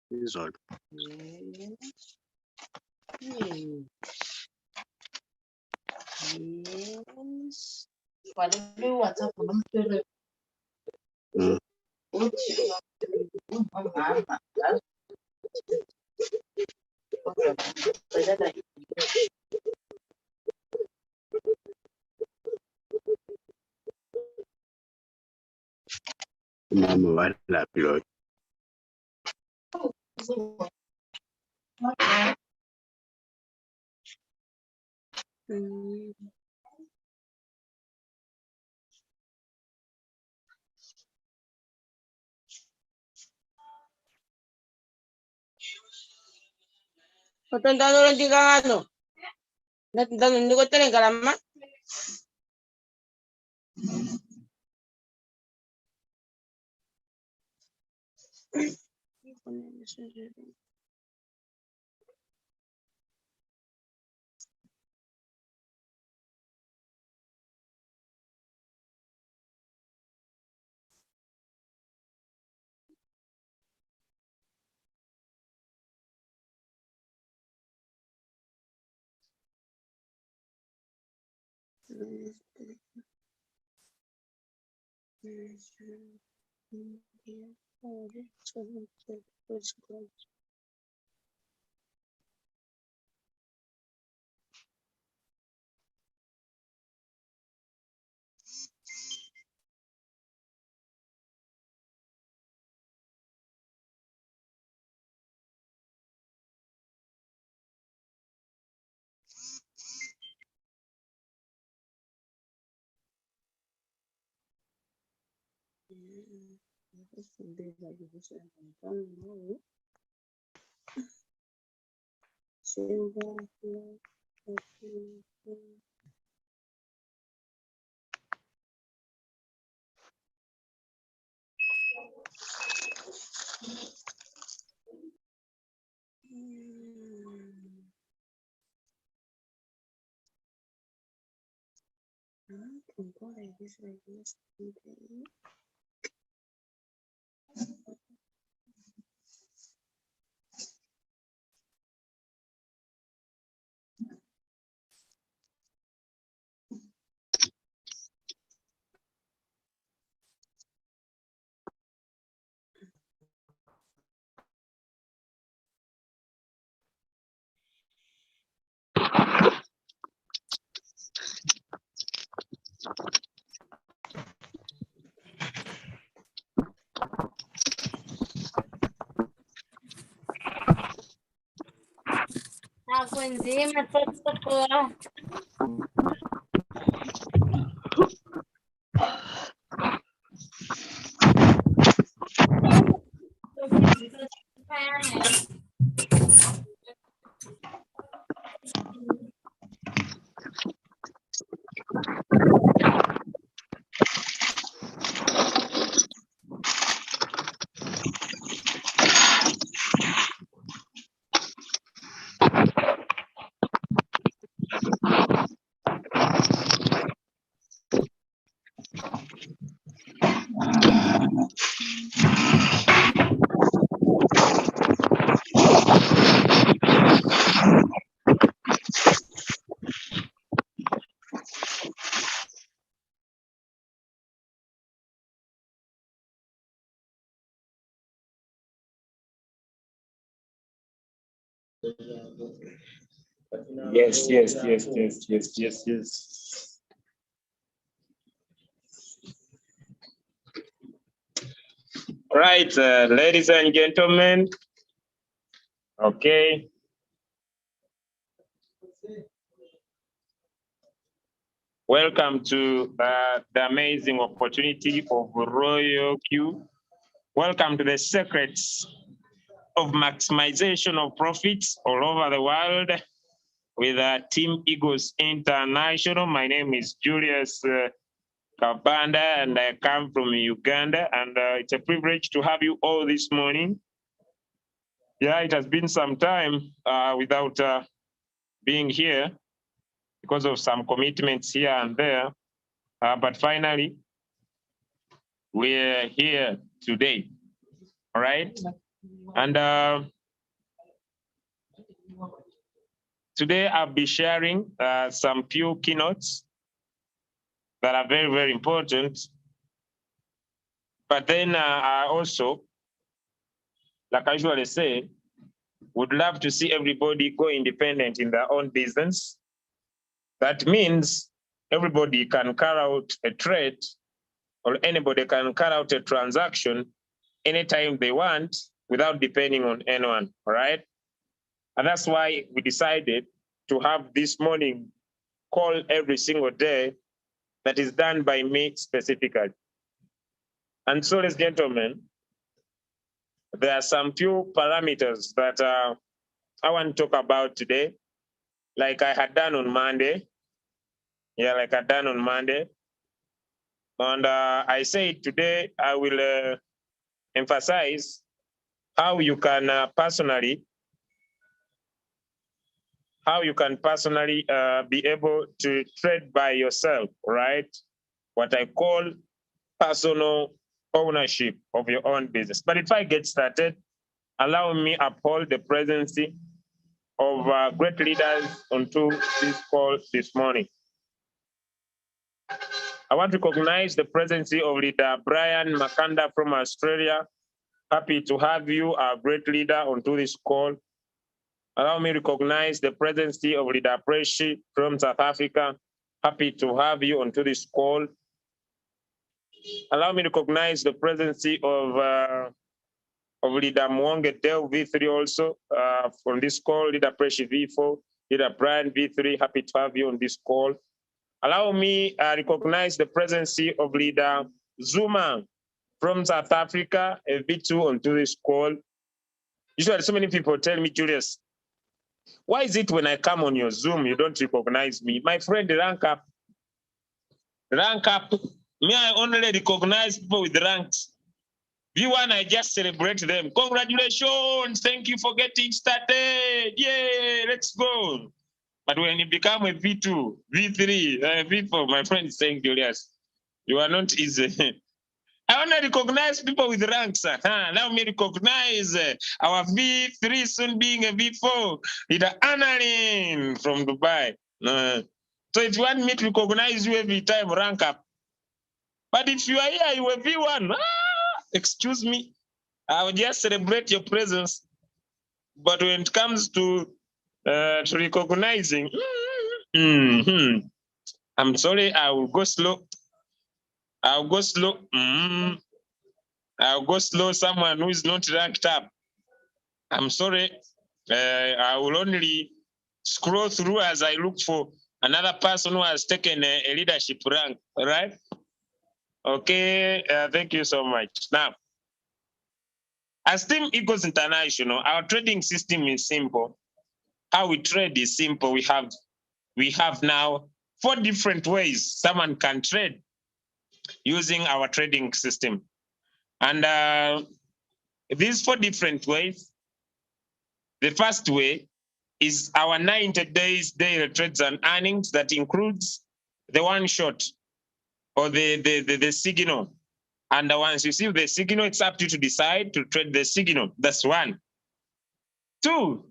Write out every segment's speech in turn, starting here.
Result. Yes. Walau WhatsApp belum kirim. Mama wala pilot. Patandaan lang di ka ano. Natandaan hindi ko talaga kalama. Ako hindi, matuto ko. Yes. Right, ladies and gentlemen. Okay. Welcome to the amazing opportunity of Royal Q. Welcome to the secrets of maximization of profits all over the world with Team Eagles International. My name is Julius Kabanda and I come from Uganda, and it's a privilege to have you all this morning. Yeah, it has been some time without being here because of some commitments here and there. But finally, we're here today, all right? And today I'll be sharing some few keynotes that are very, very important. But then I also, like I usually say, would love to see everybody go independent in their own business. That means everybody can carry out a trade, or anybody can carry out a transaction anytime they want without depending on anyone, all right? And that's why we decided to have this morning call every single day that is done by me specifically. And so, ladies and gentlemen, there are some few parameters that I want to talk about today, like I had done on Monday. Yeah, like I done on Monday. And I said today I will emphasize how you can personally be able to trade by yourself, right? What I call personal ownership of your own business. But if I get started, allow me uphold the presence of great leaders onto this call this morning. I want to recognize the presence of leader Brian Makanda from Australia. Happy to have you, our great leader, onto this call. Allow me to recognize the presence of leader Preshi from South Africa. Happy to have you onto this call. Allow me to recognize the presence of leader Mwonge Del V3 also on this call, leader Preshi V4, leader Brian V3. Happy to have you on this call. Allow me recognize the presence of leader Zuma from South Africa, a V2 onto this call. Usually so many people tell me, Julius, why is it when I come on your Zoom, you don't recognize me? My friend, rank up. Rank up. Me, I only recognize people with ranks. V1, I just celebrate them. Congratulations. Thank you for getting started. Yay, let's go. But when you become a V2, V3, V4, my friend is saying, Julius, you are not easy. I want to recognize people with ranks. Now me recognize our V3 soon being a V4, leader Annalyn from Dubai. So if you want me to recognize you every time, rank up. But if you are here, you are V1. Excuse me, I will just celebrate your presence. But when it comes to recognizing, I'm sorry, I will go slow. I'll go slow. I'll go slow. Someone who is not ranked up. I'm sorry. I will only scroll through as I look for another person who has taken a leadership rank. All right. Okay. Thank you so much. Now, as Team Eagles International, our trading system is simple. How we trade is simple. We have now 4 different ways someone can trade using our trading system. And these 4 different ways, the first way is our 90 days daily trades and earnings that includes the one shot or the signal. And once you see the signal, it's up to you to decide to trade the signal. That's 1. 2,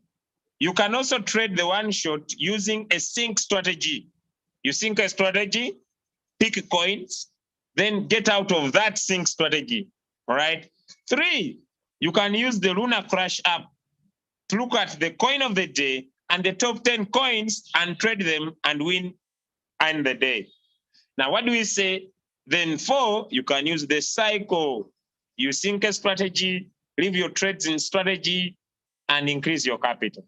you can also trade the one shot using a sync strategy. You sync a strategy, pick coins, then get out of that sync strategy. All right. 3, you can use the Lunar Crash app to look at the coin of the day and the top 10 coins and trade them and win in the day. Now, what do we say? Then 4, you can use the cycle. You sync a strategy, leave your trades in strategy, and increase your capital.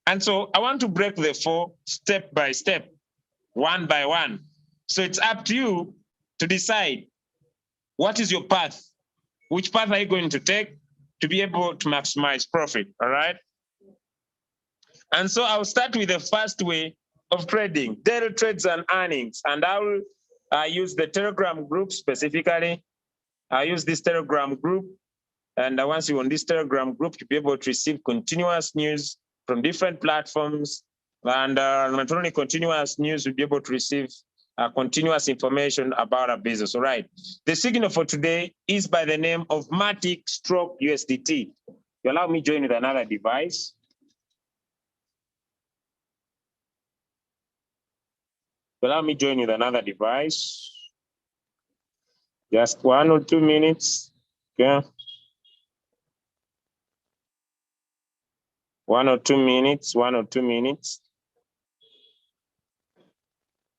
And so I want to break the 4 step by step. one by one. So it's up to you to decide what is your path. Which path are you going to take to be able to maximize profit, all right? And so I'll start with the first way of trading, daily trades and earnings. And I will use the Telegram group specifically. I'll use this Telegram group. And once you're on this Telegram group, you'll be able to receive continuous news from different platforms. And not only continuous news, you'll be able to receive continuous information about our business. All right. The signal for today is by the name of Matic Stroke USDT. You allow me to join with another device. Allow me to join with another device. Just 1 or 2 minutes. Okay. 1 or 2 minutes, 1 or 2 minutes.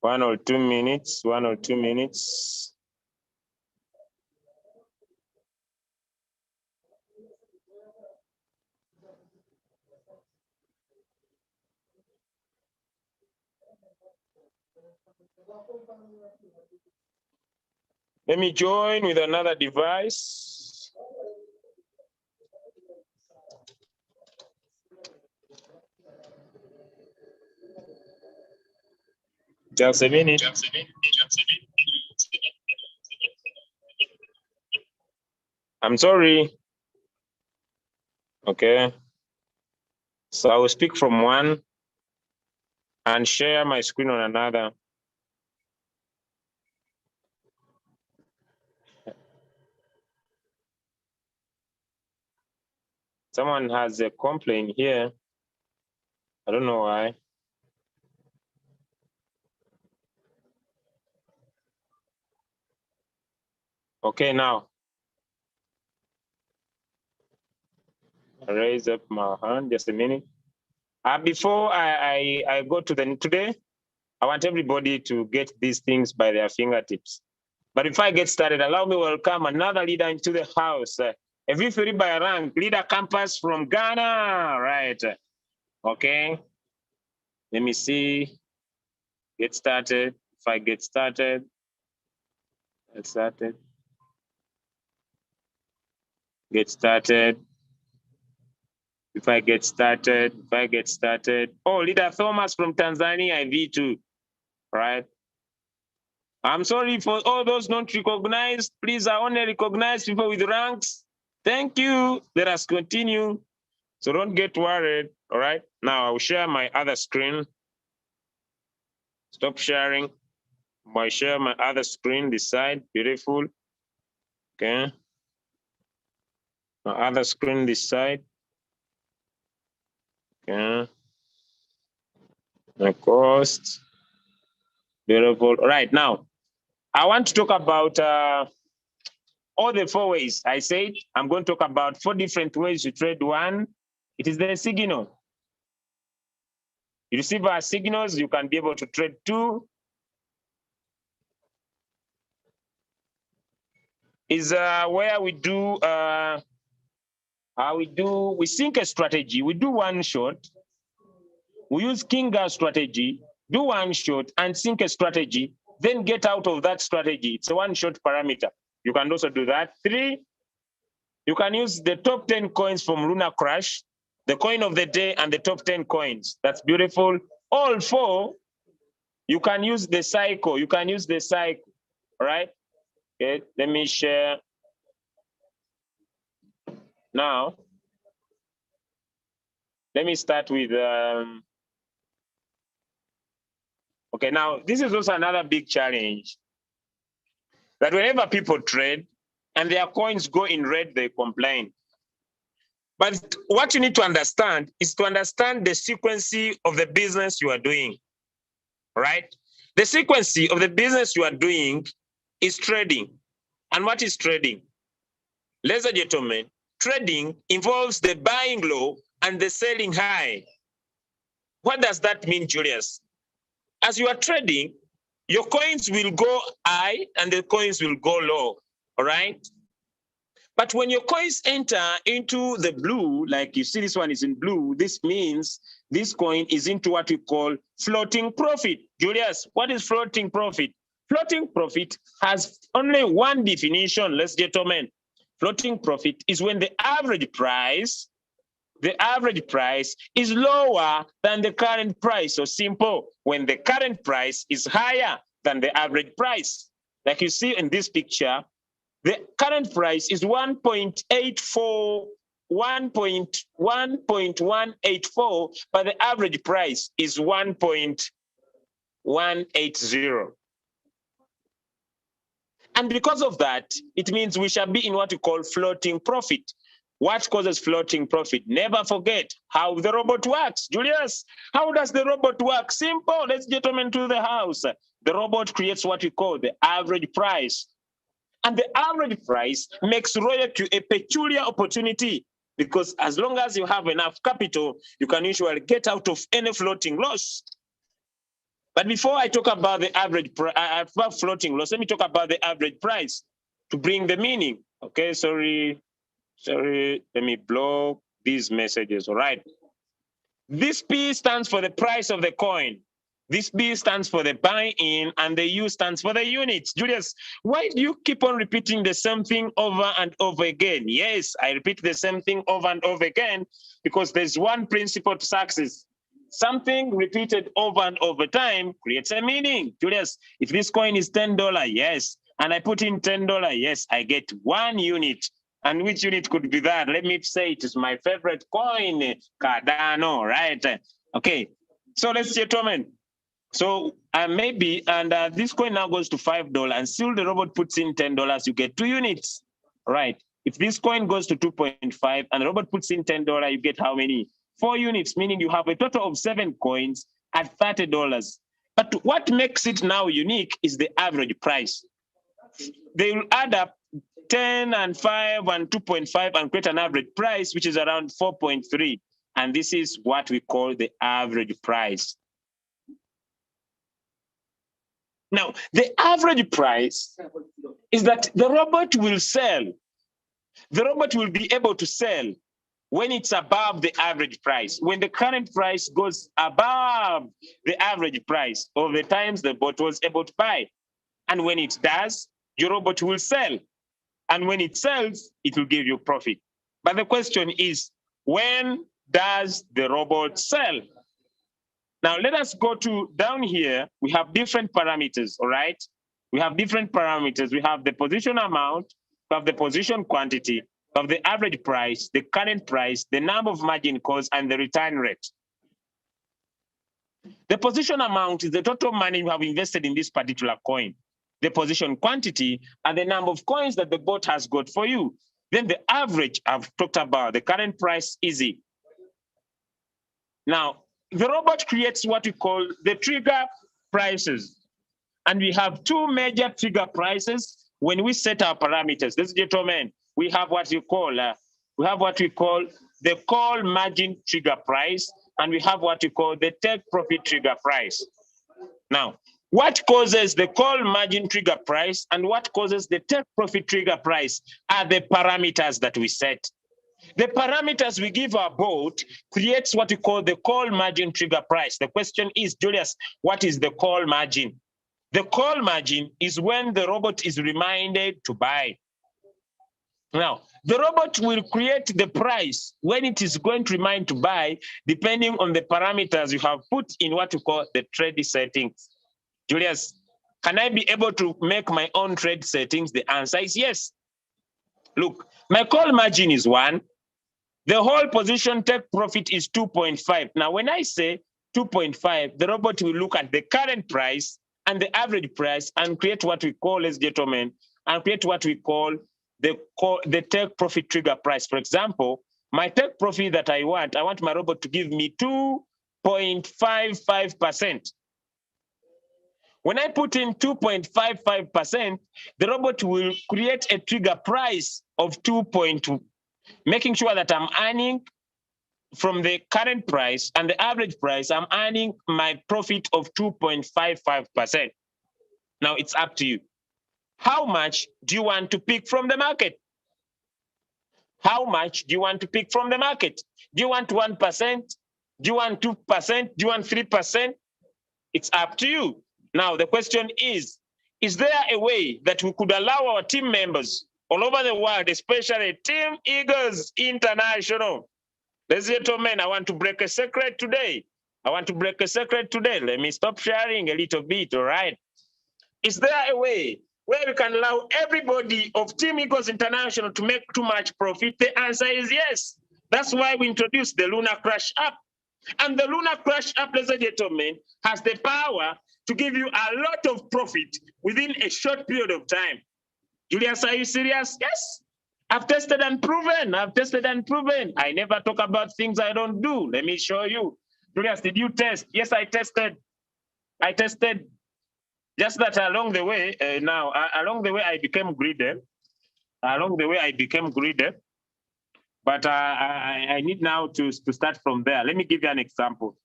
1 or 2 minutes, 1 or 2 minutes. Let me join with another device. Just a minute. I'm sorry. Okay. So I will speak from one and share my screen on another. Someone has a complaint here. I don't know why. Okay, now. I raise up my hand, just a minute. Before I go to today, I want everybody to get these things by their fingertips. But if I get started, allow me to welcome another leader into the house. A V3 by rank, leader campus from Ghana, right? Okay. Let me see. Get started. If I get started, get started. Get started. If I get started, if I get started. Oh, leader Thomas from Tanzania, V2, right? I'm sorry for all those not recognized. Please, I only recognize people with ranks. Thank you. Let us continue. So don't get worried, all right? Now I'll share my other screen. Stop sharing. I share my other screen, this side, beautiful. Okay. My other screen, this side. Okay. My cost, beautiful. All right, now, I want to talk about all the 4 ways. I said I'm going to talk about 4 different ways to trade. One, it is the signal. You receive our signals, you can be able to trade. 2 is where we do, we sync a strategy. We do one shot. We use Kinga strategy, do one shot and sync a strategy, then get out of that strategy. It's a one shot parameter. You can also do that. 3, you can use the top 10 coins from Luna Crash, the coin of the day and the top 10 coins. That's beautiful. All 4, you can use the cycle. You can use the cycle, all right? Okay, let me share. Now, let me start with, okay, now this is also another big challenge. That whenever people trade and their coins go in red, they complain. But what you need to understand is to understand the sequence of the business you are doing, right? The sequence of the business you are doing is trading. And what is trading? Ladies and gentlemen, trading involves the buying low and the selling high. What does that mean, Julius? As you are trading, your coins will go high and the coins will go low, all right? But when your coins enter into the blue, like you see this one is in blue, this means this coin is into what we call floating profit. Julius, what is floating profit? Floating profit has only one definition, ladies and gentlemen. Floating profit is when the average price is lower than the current price. So simple, when the current price is higher than the average price. Like you see in this picture, the current price is 1.184, but the average price is 1.180. And because of that, it means we shall be in what we call floating profit. What causes floating profit? Never forget how the robot works. Julius, how does the robot work? Simple. Let's gentlemen to the house. The robot creates what we call the average price. And the average price makes royalty a peculiar opportunity, because as long as you have enough capital, you can usually get out of any floating loss. But before I talk about the average about floating loss, let me talk about the average price to bring the meaning. Okay, sorry, let me block these messages, all right? This P stands for the price of the coin. This B stands for the buy-in, and the U stands for the units. Julius, why do you keep on repeating the same thing over and over again? Yes, I repeat the same thing over and over again because there's one principle to success. Something repeated over and over time creates a meaning. Julius, if this coin is $10, yes, and I put in $10, yes, I get 1 unit. And which unit could be that? Let me say it is my favorite coin, Cardano, right? Okay, so let's gentlemen. So this coin now goes to $5, and still the robot puts in $10, you get 2 units, right? If this coin goes to 2.5 and the robot puts in $10, you get how many? 4 units, meaning you have a total of 7 coins at $30. But what makes it now unique is the average price. They will add up 10 and 5 and 2.5 and create an average price, which is around 4.3. And this is what we call the average price. Now, the average price is that the robot will sell. The robot will be able to sell when it's above the average price. When the current price goes above the average price of the times the bot was able to buy. And when it does, your robot will sell. And when it sells, it will give you profit. But the question is, when does the robot sell? Now, let us go to down here. We have different parameters, all right? We have different parameters. We have the position amount, we have the position quantity, we have the average price, the current price, the number of margin calls, and the return rate. The position amount is the total money you have invested in this particular coin. The position quantity are the number of coins that the bot has got for you. Then the average I've talked about, the current price, easy. Now, the robot creates what we call the trigger prices. And we have 2 major trigger prices when we set our parameters. Ladies and gentlemen, we have what we call the call margin trigger price, and we have what we call the take profit trigger price. Now, what causes the call margin trigger price and what causes the take profit trigger price are the parameters that we set. The parameters we give our bot creates what we call the call margin trigger price. The question is, Julius, what is the call margin? The call margin is when the robot is reminded to buy. Now, the robot will create the price when it is going to remind to buy, depending on the parameters you have put in what we call the trade settings. Julius, can I be able to make my own trade settings? The answer is yes. Look, my call margin is 1. The whole position take profit is 2.5. Now, when I say 2.5, the robot will look at the current price and the average price and create what we call, ladies and gentlemen, and create what we call the take profit trigger price. For example, my take profit that I want my robot to give me 2.55%. When I put in 2.55%, the robot will create a trigger price of 2.2. Making sure that I'm earning from the current price and the average price, I'm earning my profit of 2.55%. Now it's up to you. How much do you want to pick from the market? How much do you want to pick from the market? Do you want 1%? Do you want 2%? Do you want 3%? It's up to you. Now, the question is there a way that we could allow our team members all over the world, especially Team Eagles International? Ladies and gentlemen, I want to break a secret today. Let me stop sharing a little bit, all right? Is there a way where we can allow everybody of Team Eagles International to make too much profit? The answer is yes. That's why we introduced the Lunar Crash app. And the Lunar Crash app, ladies and gentlemen, has the power to give you a lot of profit within a short period of time. Julius, are you serious? Yes. I've tested and proven. I never talk about things I don't do. Let me show you. Julius, did you test? Yes, I tested. Just that along the way, I became greedy. But I need now to start from there. Let me give you an example.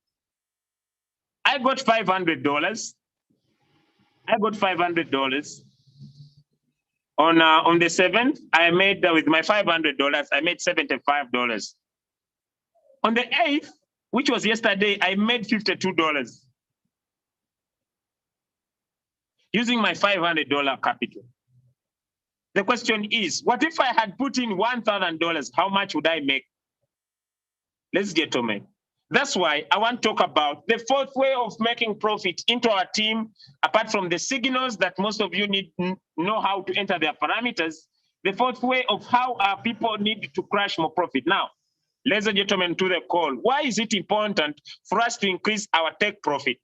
I got $500. On the 7th, I made with my $500, I made $75. On the 8th, which was yesterday, I made $52 using my $500 capital. The question is, what if I had put in $1,000? How much would I make? Let's get to it. That's why I want to talk about the fourth way of making profit into our team, apart from the signals that most of you know how to enter their parameters. The fourth way of how our people need to crush more profit. Now, ladies and gentlemen, to the call. Why is it important for us to increase our take profit?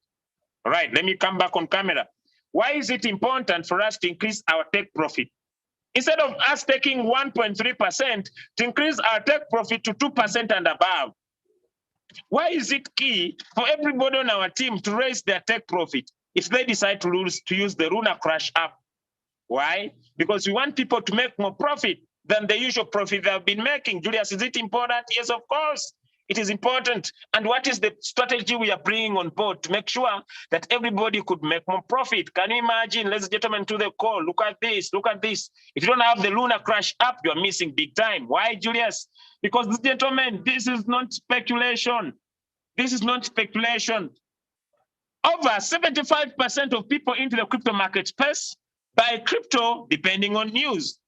All right, let me come back on camera. Why is it important for us to increase our take profit? Instead of us taking 1.3% to increase our take profit to 2% and above. Why is it key for everybody on our team to raise their take profit if they decide to use the Lunar Crash app? Why? Because we want people to make more profit than the usual profit they've been making. Julius, is it important? Yes, of course. It is important. And what is the strategy we are bringing on board to make sure that everybody could make more profit? Can you imagine, ladies and gentlemen, to the call, look at this. If you don't have the Lunar Crash app, you're missing big time. Why, Julius? Because, gentlemen, this is not speculation. Over 75% of people into the crypto market space buy crypto depending on news.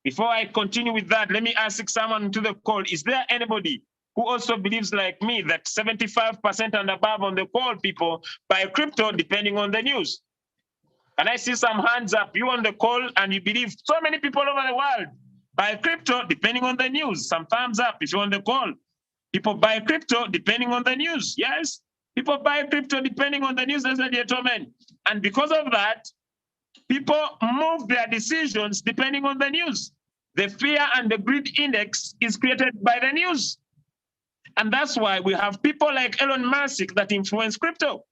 Before I continue with that, let me ask someone to the call, is there anybody who also believes like me that 75% and above on the call people buy crypto depending on the news? Can I see some hands up? You on the call and you believe so many people over the world buy crypto depending on the news. Some thumbs up if you're on the call. People buy crypto depending on the news. Yes, people buy crypto depending on the news, ladies and gentlemen. And because of that, people move their decisions depending on the news. The fear and the greed index is created by the news. And that's why we have people like Elon Musk that influence crypto.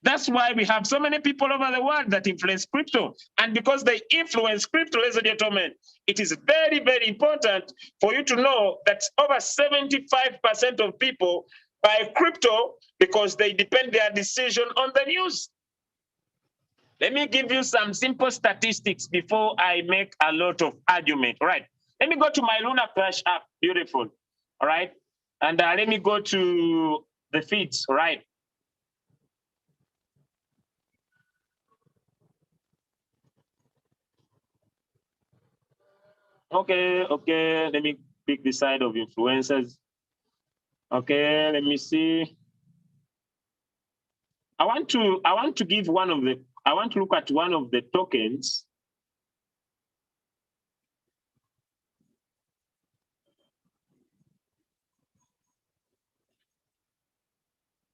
That's why we have so many people over the world that influence crypto. And because they influence crypto, ladies and gentlemen, it is very, very important for you to know that over 75% of people buy crypto because they depend their decision on the news. Let me give you some simple statistics before I make a lot of argument. All right. Let me go to my Lunar Crash app. Beautiful. All right. And let me go to the feeds. All right. Okay. Let me pick the side of influencers. Okay. Let me see. I want to look at one of the tokens.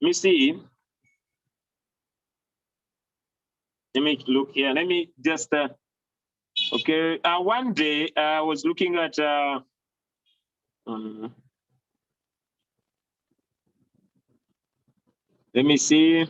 Let me see. Let me look here. Let me just, okay. One day I was looking at, let me see.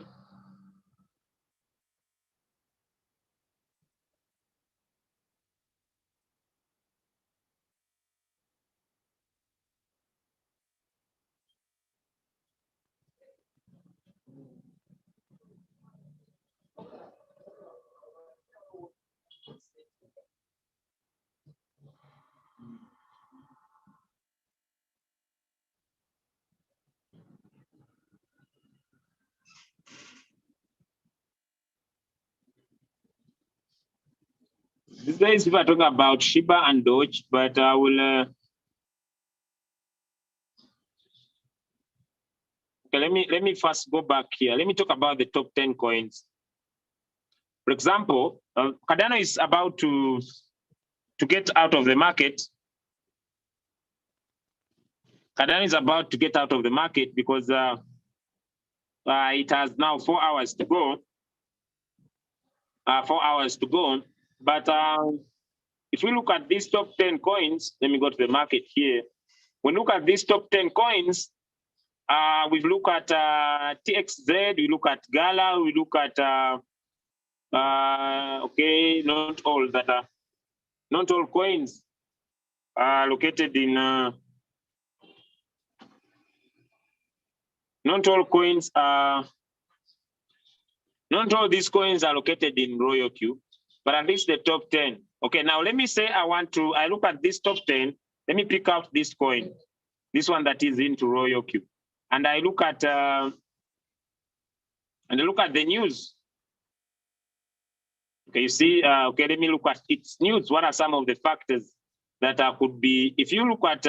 These days people are talking about Shiba and Doge, but I will. Okay, let me first go back here. Let me talk about the top 10 coins. For example, Cardano is about to get out of the market. Cardano is about to get out of the market because it has now 4 hours to go. 4 hours to go. But if we look at these top 10 coins, let me go to the market here. When we look at these top 10 coins, we look at TXZ, we look at Gala, we look at okay, not all coins are located in not all these coins are located in Royal Q, but at least the top 10. Okay, now let me say I look at this top 10, let me pick out this coin, this one that is into Royal Q. And I look at the news. Okay, you see, okay, let me look at its news. What are some of the factors that could be, if you look at,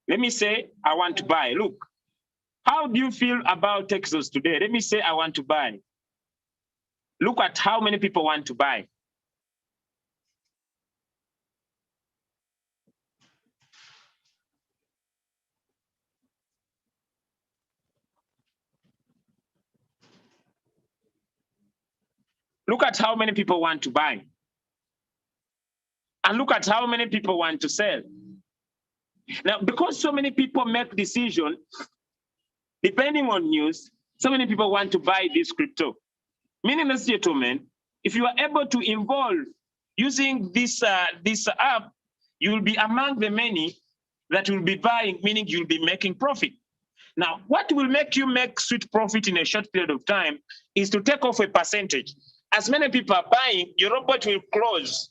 let me say I want to buy, look, how do you feel about Texas today? Let me say I want to buy. Look at how many people want to buy. Look at how many people want to buy. And look at how many people want to sell. Now, because so many people make decisions, depending on news, so many people want to buy this crypto. Meaning, ladies and gentlemen, if you are able to involve using this app, you will be among the many that will be buying, meaning you'll be making profit. Now, what will make you make sweet profit in a short period of time is to take off a percentage. As many people are buying, your robot will close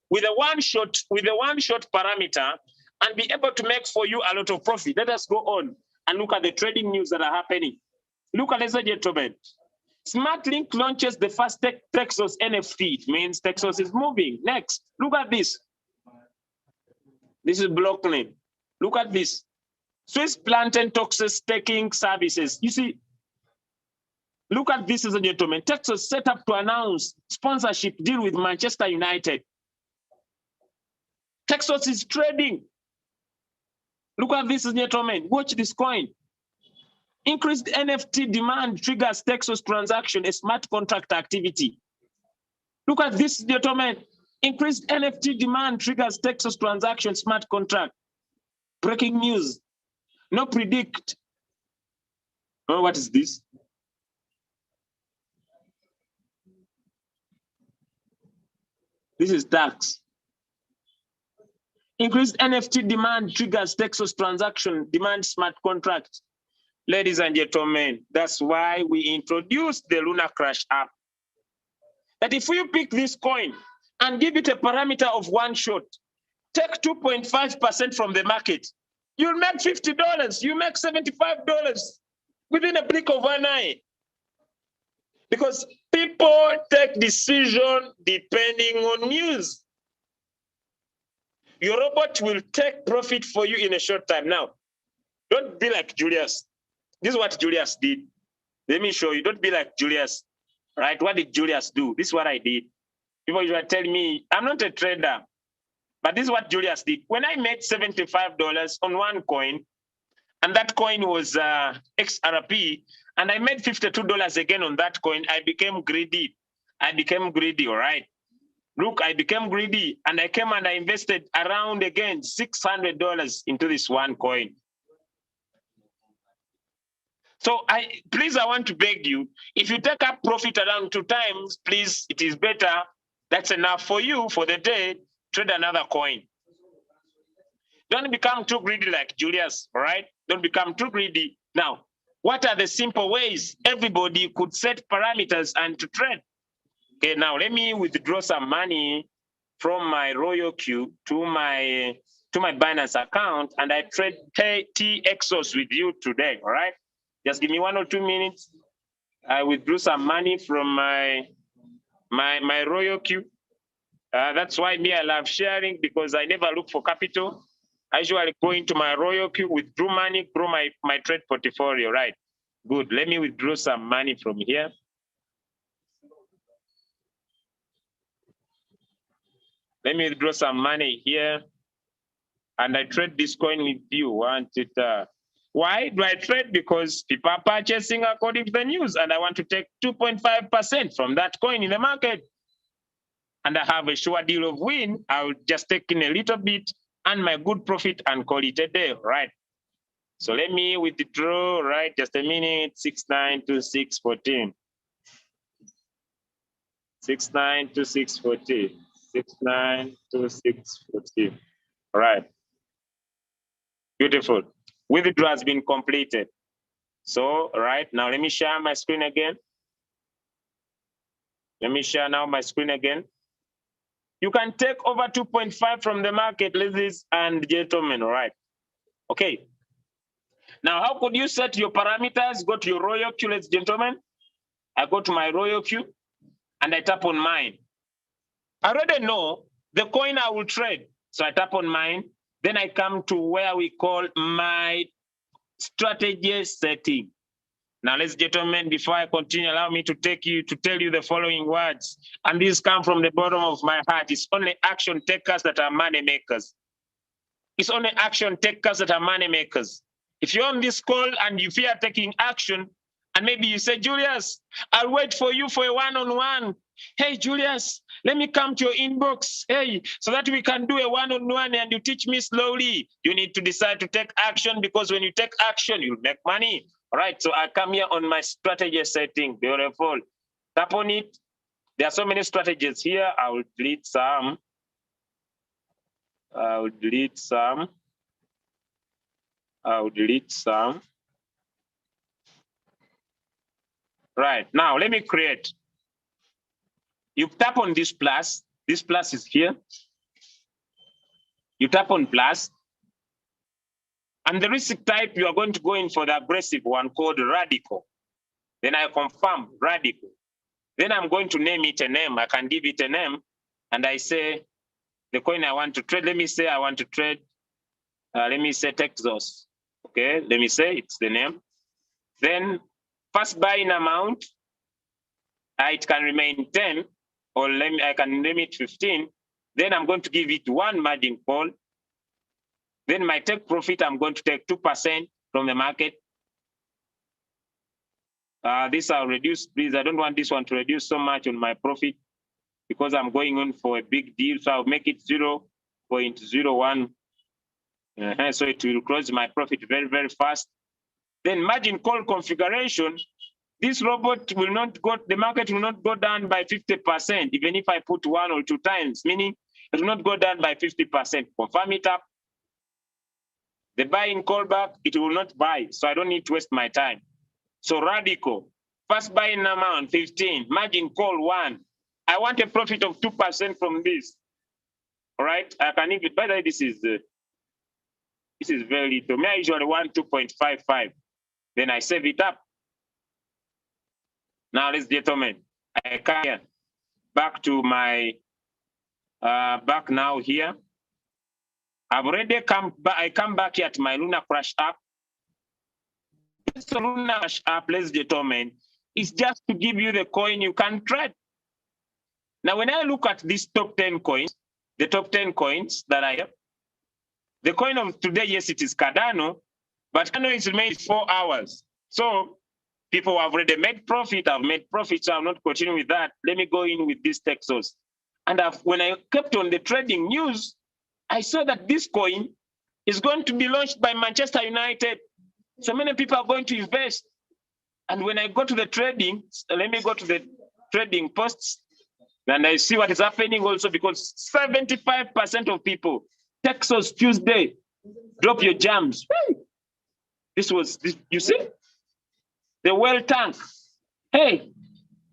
with a one shot parameter and be able to make for you a lot of profit. Let us go on and look at the trading news that are happening. Look at, ladies and gentlemen, SmartLink launches the first Texas NFT. It means Texas is moving. Next, look at this. This is blockchain. Look at this. Swiss plantain toxins staking services. You see, look at this, ladies and gentlemen. Texas set up to announce sponsorship deal with Manchester United. Texas is trading. Look at this, ladies and gentlemen. Watch this coin. Increased NFT demand triggers Texas transaction, a smart contract activity. Look at this, gentlemen. Increased NFT demand triggers Texas transaction, smart contract. Breaking news. No predict. Oh, what is this? This is tax. Increased NFT demand triggers Texas transaction, demand smart contract. Ladies and gentlemen, that's why we introduced the Lunar Crash app. That if you pick this coin and give it a parameter of one shot, take 2.5% from the market, you'll make $50, you make $75 within a blink of an eye. Because people take decision depending on news. Your robot will take profit for you in a short time. Now, don't be like Julius. This is what Julius did. Let me show you. Don't be like Julius, right? What did Julius do? This is what I did. People usually tell me, I'm not a trader, but this is what Julius did. When I made $75 on one coin, and that coin was XRP, and I made $52 again on that coin, I became greedy. All right? Look, I became greedy, and I came and I invested around again $600 into this one coin. So please, I want to beg you, if you take up profit around 2 times, please, it is better. That's enough for you for the day. Trade another coin. Don't become too greedy like Julius, all right? Don't become too greedy. Now, what are the simple ways everybody could set parameters and to trade? Okay, now let me withdraw some money from my Royal Q to my Binance account, and I trade TXOs with you today, all right? Just give me 1 or 2 minutes. I withdrew some money from my Royal Q, That's why me, I love sharing, because I never look for capital. I usually go into my royal queue, withdraw money, grow my trade portfolio, right? Good, let me withdraw some money from here. Let me withdraw some money here. And I trade this coin with you. Why do I trade? Because people are purchasing according to the news, and I want to take 2.5% from that coin in the market. And I have a sure deal of win. I'll just take in a little bit and my good profit and call it a day, right? So let me withdraw, right? Just a minute, 692614. 692614. 692614. All right. Beautiful. Withdrawal has been completed. So, right now, let me share my screen again. Let me share now my screen again. You can take over 2.5 from the market, ladies and gentlemen, all right? Okay. Now, how could you set your parameters? Go to your royal queue, ladies and gentlemen. I go to my royal queue and I tap on mine. I already know the coin I will trade. So I tap on mine. Then I come to where we call my strategy setting. Now, ladies and gentlemen, before I continue, allow me to tell you the following words. And these come from the bottom of my heart. It's only action takers that are money makers. It's only action takers that are money makers. If you're on this call and you fear taking action, and maybe you say, Julius, I'll wait for you for a one-on-one. Hey, Julius, let me come to your inbox. Hey, so that we can do a one-on-one and you teach me slowly. You need to decide to take action, because when you take action, you'll make money. All right, so I come here on my strategy setting. Beautiful. Tap on it. There are so many strategies here. I will delete some. I will delete some. I will delete some. Right, now let me create. You tap on this plus. This plus is here. You tap on plus. And the risk type, you are going to go in for the aggressive one called radical. Then I confirm radical. Then I'm going to name it a name. I can give it a name. And I say, the coin I want to trade, let me say I want to trade, let me say Texas. Okay, let me say it's the name. Then first buying amount, it can remain 10, or I can name it 15. Then I'm going to give it one margin call. Then my take profit, I'm going to take 2% from the market. This I'll reduce, please. I don't want this one to reduce so much on my profit, because I'm going on for a big deal. So I'll make it 0.01. So it will close my profit very, very fast. Then margin call configuration, this robot will not go, the market will not go down by 50%, even if I put 1 or 2 times, meaning it will not go down by 50%. Confirm it up. The buying callback, it will not buy, so I don't need to waste my time. So radical, first buying amount 15, margin call 1. I want a profit of 2% from this. All right, I can even, by the way, this is very little. Me, I usually want 2.55. Then I save it up. Now, ladies and gentlemen, I come here back to my back now here. I've already come back. I come back here at my Luna Crash app. This Luna Crash app, ladies and gentlemen, is just to give you the coin you can trade. Now, when I look at these top 10 coins, the top 10 coins that I have, the coin of today, yes, it is Cardano, but Cardano is made 4 hours. So people have already made profit. I've made profit, so I'm not continuing with that. Let me go in with this Texas. And when I kept on the trading news, I saw that this coin is going to be launched by Manchester United. So many people are going to invest. And when I go to the trading, let me go to the trading posts, and I see what is happening also, because 75% of people, Texas Tuesday, drop your jams. This, you see? The well tank. Hey,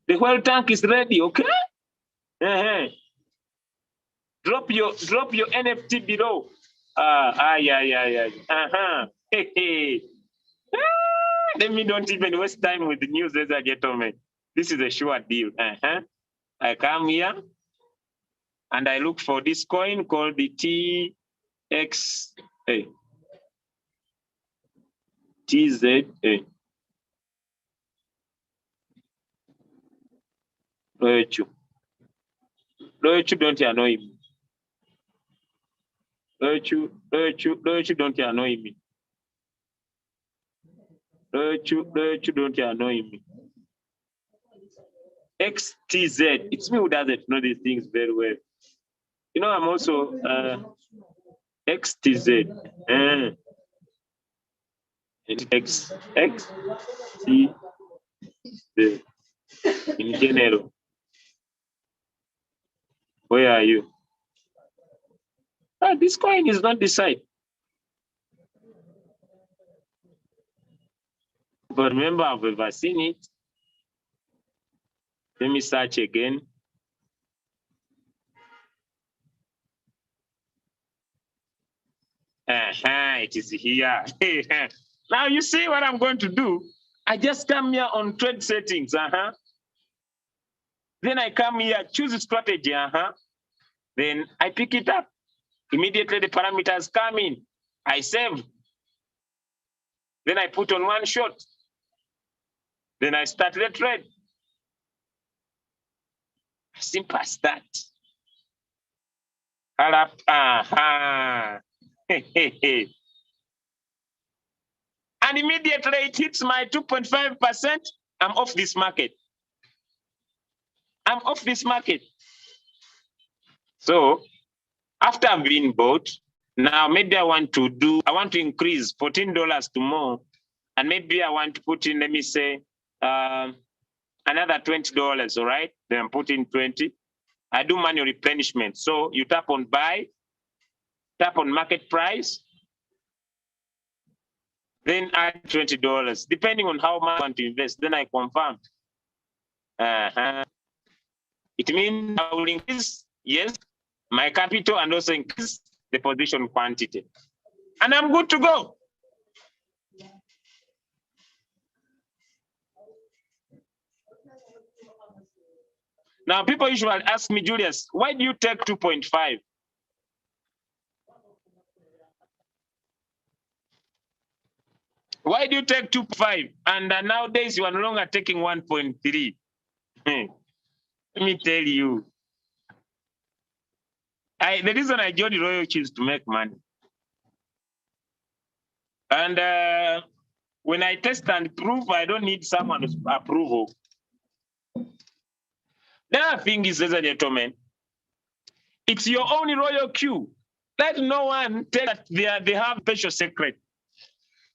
the well tank is ready, okay? Drop your NFT below. Hey. Let me don't even waste time with the news, ladies and gentlemen. This is a sure deal. I come here. and I look for this coin called the TXA. TZA. Loechu, don't annoy me. Loechu, don't annoy me. Loechu, don't annoy me. XTZ, it's me who doesn't know these things very well. You know, I'm also XTZ. X T Z in general. Where are you? This coin is not the site. But remember, I've ever seen it. Let me search again. It is here. Now you see what I'm going to do. I just come here on trade settings. Then I come here, choose a strategy. Then I pick it up. Immediately the parameters come in. I save. Then I put on one shot. Then I start the trade. Simple as that. And immediately it hits my 2.5%. I'm off this market. I'm off this market. So after I've been bought, now maybe I want to increase $14 to more. And maybe I want to put in, let me say, another $20, all right? Then put in 20. I do manual replenishment. So you tap on buy, tap on market price, then add $20, depending on how much I want to invest. Then I confirm. It means I will increase, yes, my capital and also increase the position quantity. And I'm good to go. Now, people usually ask me, Julius, why do you take 2.5? Why do you take 2.5? And nowadays you are no longer taking 1.3. Let me tell you. The reason I joined Royal is to make money. And when I test and prove, I don't need someone's approval. The other thing is, ladies and gentlemen, it's your own Royal queue. Let no one tell that they have special secret.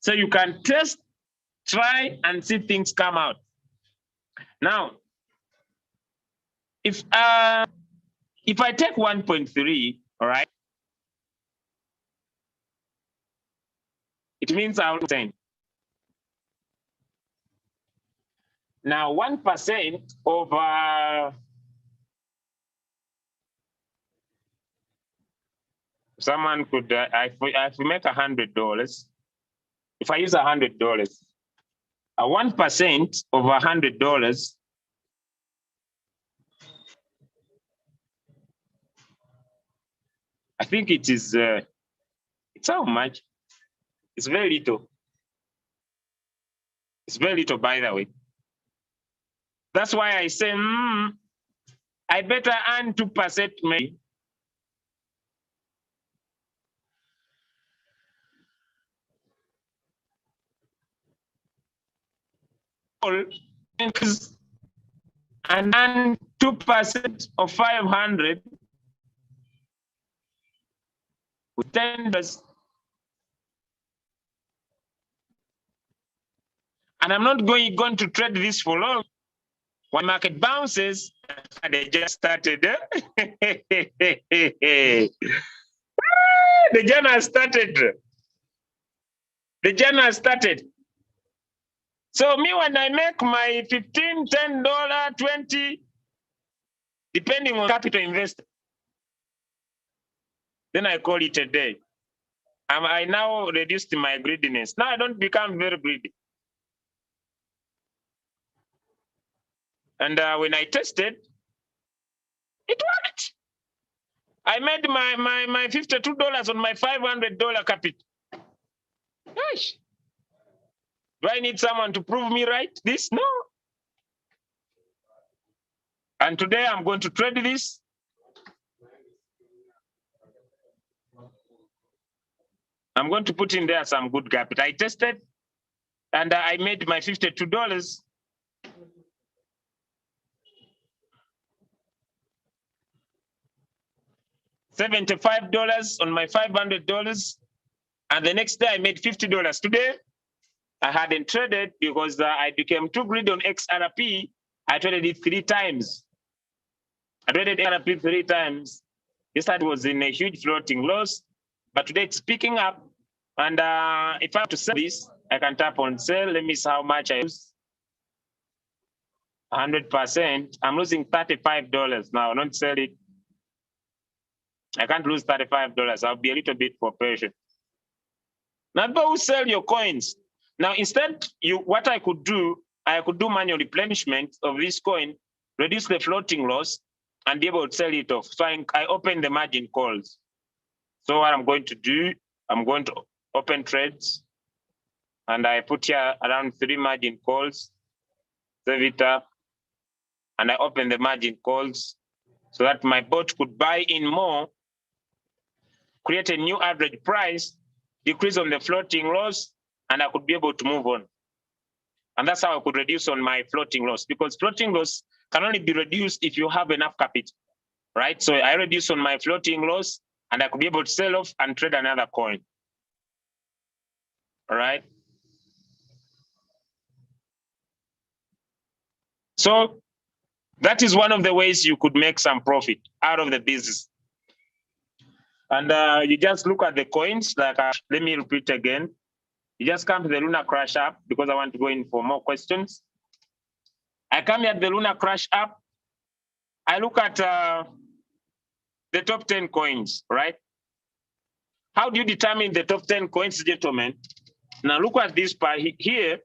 So you can test, try, and see things come out. Now, if I take 1.3, all right, it means I'll 10. Now, 1% over someone could, if we make $100, if I use $100, 1% over $100, I think it is, it's how much? It's very little. It's very little, by the way. That's why I say, I better earn 2% maybe. And earn 2% of 500 with $10. And I'm not going to trade this for long. When market bounces, they just started. The journey started. The journey started. So me, when I make my $15, $10, 20, depending on capital invested, then I call it a day. I now reduced my greediness. Now I don't become very greedy. And when I tested, it worked. I made my $52 on my $500 capital. Gosh. Do I need someone to prove me right? This? No. And today I'm going to trade this. I'm going to put in there some good capital. I tested and I made my $52. $75 on my $500. And the next day I made $50. Today, I hadn't traded because I became too greedy on XRP. I traded it 3 times. I traded XRP 3 times. Yesterday was in a huge floating loss, but today it's picking up. And if I have to sell this, I can tap on sell. Let me see how much I lose. 100%. I'm losing $35 now. Don't sell it. I can't lose $35. I'll be a little bit more patient. Now, go sell your coins. Now, instead, what I could do manual replenishment of this coin, reduce the floating loss, and be able to sell it off. So I open the margin calls. So what I'm going to do, I'm going to open trades, and I put here around 3 margin calls, save it up, and I open the margin calls so that my bot could buy in more, create a new average price, decrease on the floating loss, and I could be able to move on. And that's how I could reduce on my floating loss, because floating loss can only be reduced if you have enough capital, right? So I reduce on my floating loss, and I could be able to sell off and trade another coin, all right? So that is one of the ways you could make some profit out of the business. And you just look at the coins, like, let me repeat again. You just come to the Luna Crash app because I want to go in for more questions. I come here at the Luna Crash app. I look at the top 10 coins, right? How do you determine the top 10 coins, gentlemen? Now look at this part here.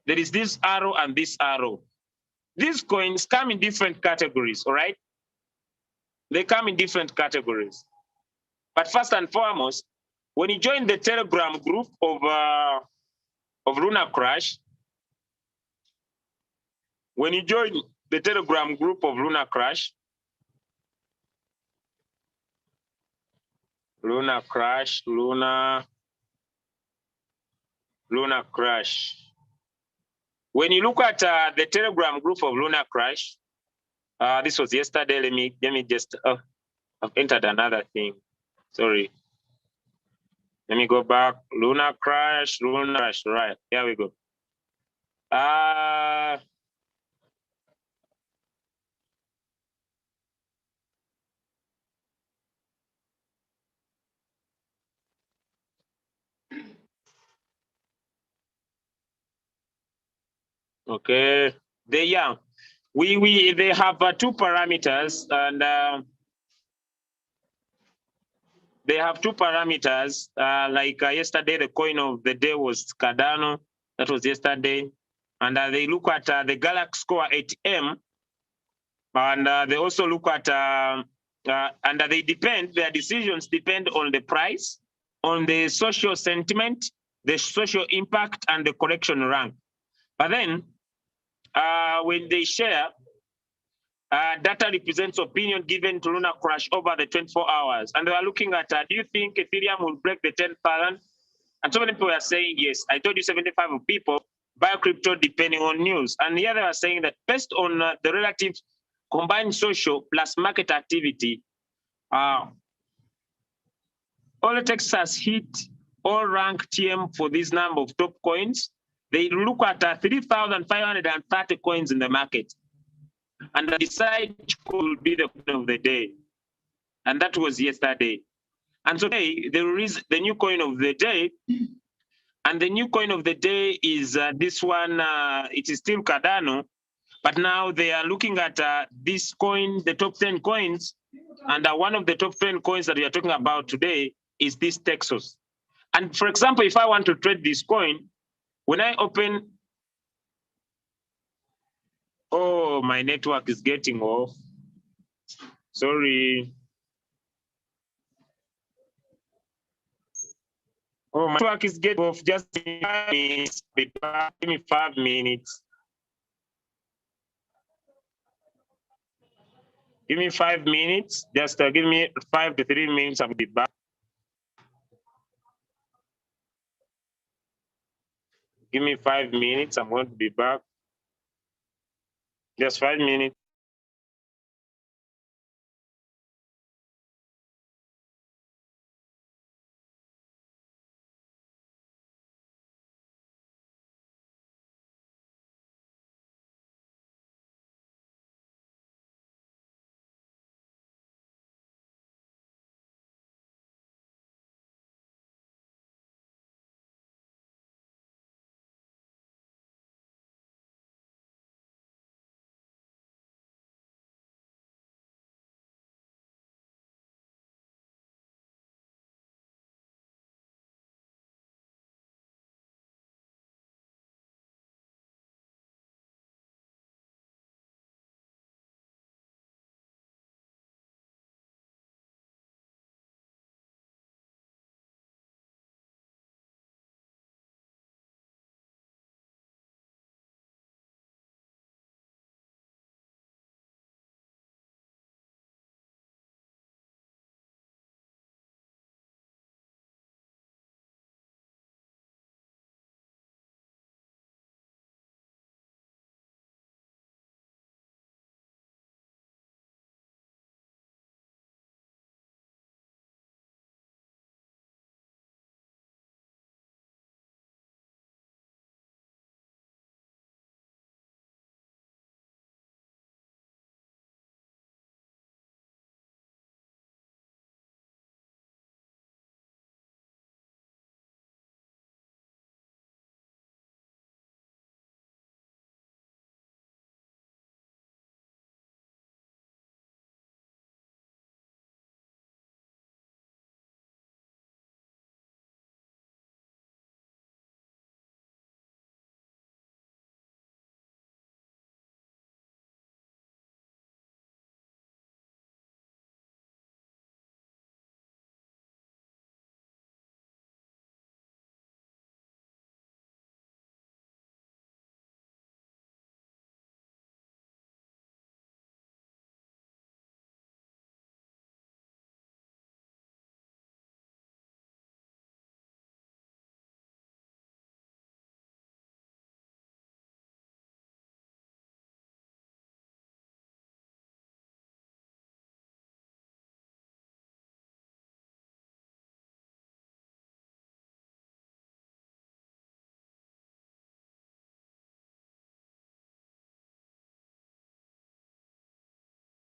There is this arrow and this arrow. These coins come in different categories, all right? They come in different categories. But first and foremost, when you join the Telegram group of Luna Crash, when you join the Telegram group of Luna Crash, Luna Crash. When you look at the Telegram group of Luna Crash, this was yesterday. Let me just, I've entered another thing. Sorry. Let me go back. Luna Crash, right. Here we go. Okay. They have 2 parameters, and they have 2 parameters. Like yesterday, the coin of the day was Cardano. That was yesterday. And they look at the Galaxy Score ATM. And they also look at, and their decisions depend on the price, on the social sentiment, the social impact, and the correction rank. But then, when they share, data represents opinion given to Luna Crash over the 24 hours. And they are looking at, do you think Ethereum will break the 10,000? And so many people are saying, yes. I told you 75 people buy crypto depending on news. And here they are saying that based on the relative combined social plus market activity, all it takes has hit all rank TM for this number of top coins. They look at 3,530 coins in the market and decide which could be the coin of the day. And that was yesterday. And so today, there is the new coin of the day. And the new coin of the day is this one. It is still Cardano. But now they are looking at this coin, the top 10 coins. And one of the top 10 coins that we are talking about today is this Texas. And for example, if I want to trade this coin, when I open, oh, my network is getting off. Sorry. Oh, my network is getting off. Just 5 minutes. Be back. Give me 5 minutes. Give me 5 minutes. Just give me 5 to 3 minutes. I'll be back. Give me 5 minutes. I'm going to be back. Just 5 minutes.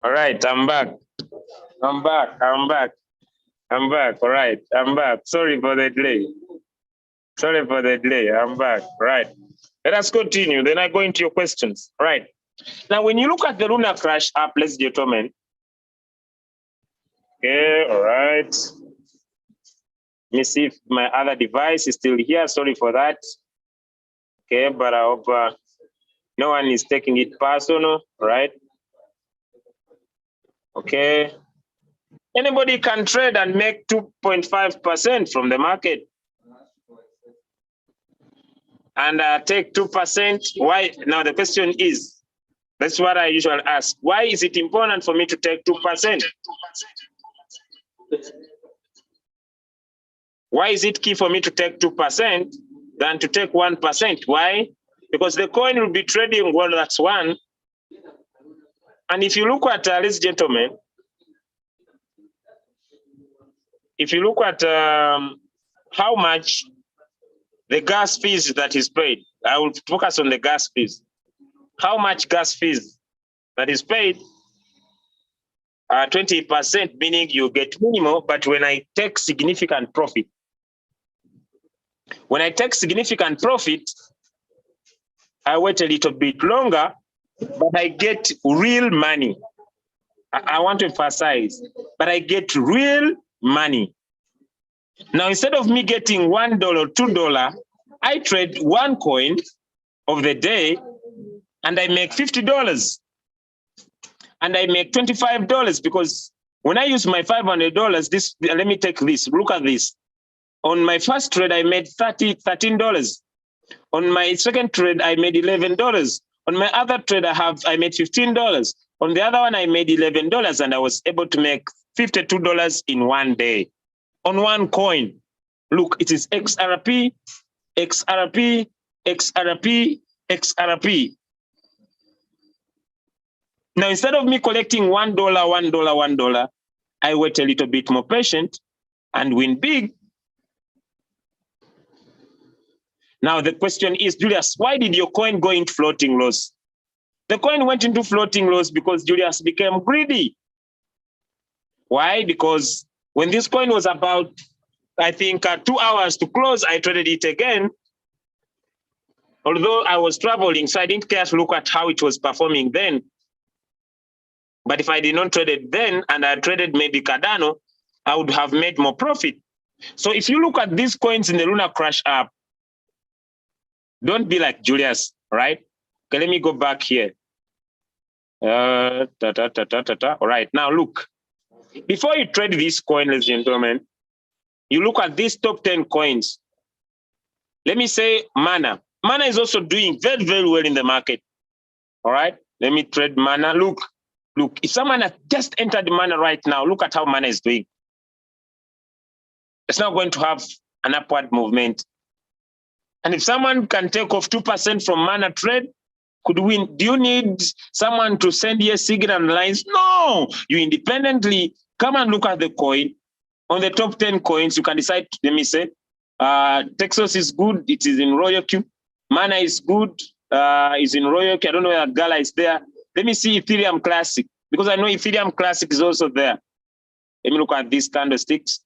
All right, I'm back. I'm back. I'm back. I'm back. All right, I'm back. Sorry for the delay. Sorry for the delay. I'm back. Right. Let us continue. Then I go into your questions. Right. Now, when you look at the lunar crash up, ladies and gentlemen. Okay. All right. Let me see if my other device is still here. Sorry for that. Okay, but I hope no one is taking it personal. All right. Okay. Anybody can trade and make 2.5% from the market. And take 2%. Why? Now the question is, that's what I usually ask. Why is it important for me to take 2%? Why is it key for me to take 2% than to take 1%? Why? Because the coin will be trading, well, that's one. And if you look at, ladies and gentlemen, if you look at how much the gas fees that is paid, I will focus on the gas fees. How much gas fees that is paid? 20%, meaning you get minimal, but when I take significant profit, when I take significant profit, I wait a little bit longer, but I get real money. I want to emphasize, but I get real money. Now, instead of me getting $1, $2, I trade one coin of the day and I make $50. and I make $25 because when I use my $500, this, let me take this, look at this. On my first trade, I made $13. On my second trade, I made $11. On my other trade, I made $15. On the other one, I made $11, and I was able to make $52 in one day on one coin. Look, it is XRP, XRP, XRP, XRP. Now, instead of me collecting $1, $1, $1, I wait a little bit more patient and win big. Now, the question is, Julius, why did your coin go into floating loss? The coin went into floating loss because Julius became greedy. Why? Because when this coin was about, I think, 2 hours to close, I traded it again. Although I was traveling, so I didn't care to look at how it was performing then. But if I did not trade it then, and I traded maybe Cardano, I would have made more profit. So if you look at these coins in the Lunar Crash app, don't be like Julius, right? Okay, let me go back here. All right, now look. Before you trade this coin, ladies and gentlemen, you look at these top 10 coins. Let me say Mana. Mana is also doing very, very well in the market. All right, let me trade Mana. Look, if someone has just entered Mana right now, look at how Mana is doing. It's not going to have an upward movement. And if someone can take off 2% from Mana trade, could win. Do you need someone to send you a signal and lines? No, you independently come and look at the coin. On the top 10 coins, you can decide, let me say, Texas is good, it is in Royal Q. Mana is good, is in Royal Q. I don't know whether Gala is there. Let me see Ethereum Classic, because I know Ethereum Classic is also there. Let me look at these candlesticks.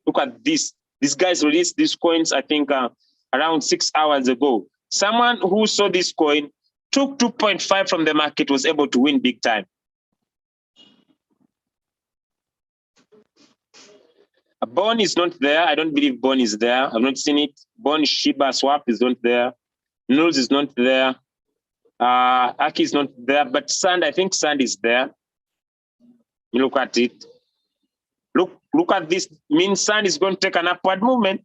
Look at this. These guys released these coins, I think, around 6 hours ago. Someone who saw this coin, took 2.5 from the market, was able to win big time. Bone is not there. I don't believe Bone is there. I've not seen it. Bone Shiba Swap is not there. Nulls is not there. Aki is not there. But Sand, I think Sand is there. You look at it. Look at this. Means Sand is going to take an upward movement.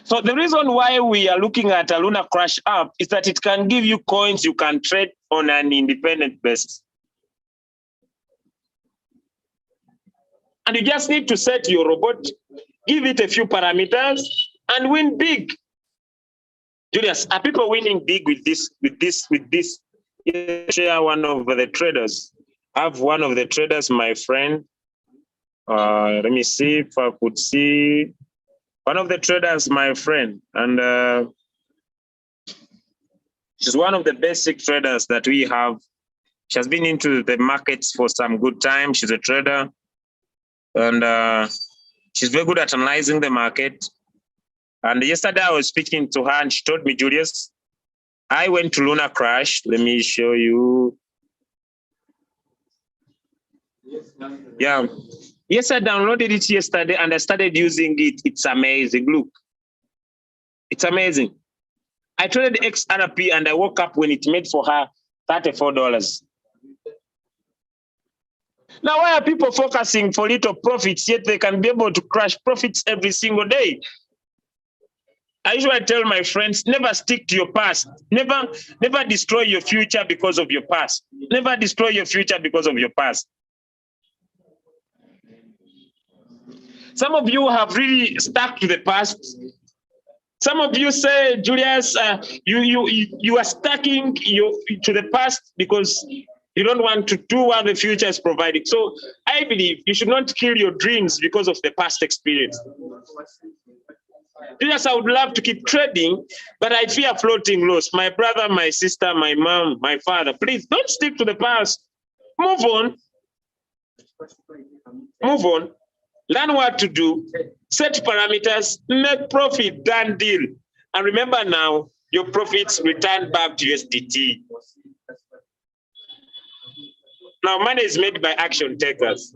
So the reason why we are looking at a Lunar Crash app is that it can give you coins you can trade on an independent basis. And you just need to set your robot, give it a few parameters, and win big. Julius, are people winning big with this? Share one of the traders. I have one of the traders, my friend. Let me see if I could see. One of the traders, my friend, and she's one of the basic traders that we have. She has been into the markets for some good time. She's a trader, and she's very good at analyzing the market. And yesterday I was speaking to her, and she told me, Julius, I went to Lunar Crash. Let me show you. Yeah. Yes, I downloaded it yesterday and I started using it. It's amazing. Look, it's amazing. I traded XRP and I woke up when it made for her $34. Now, why are people focusing for little profits, yet they can be able to crash profits every single day? I usually tell my friends, never stick to your past. Never destroy your future because of your past. Never destroy your future because of your past. Some of you have really stuck to the past. Some of you say, Julius, you are sticking to the past because you don't want to do what the future is providing. So I believe you should not kill your dreams because of the past experience. Julius, I would love to keep trading, but I fear floating loss. My brother, my sister, my mom, my father, please don't stick to the past. Move on. Move on. Learn what to do, set parameters, make profit, done deal. And remember now, your profits return back to USDT. Now, money is made by action takers.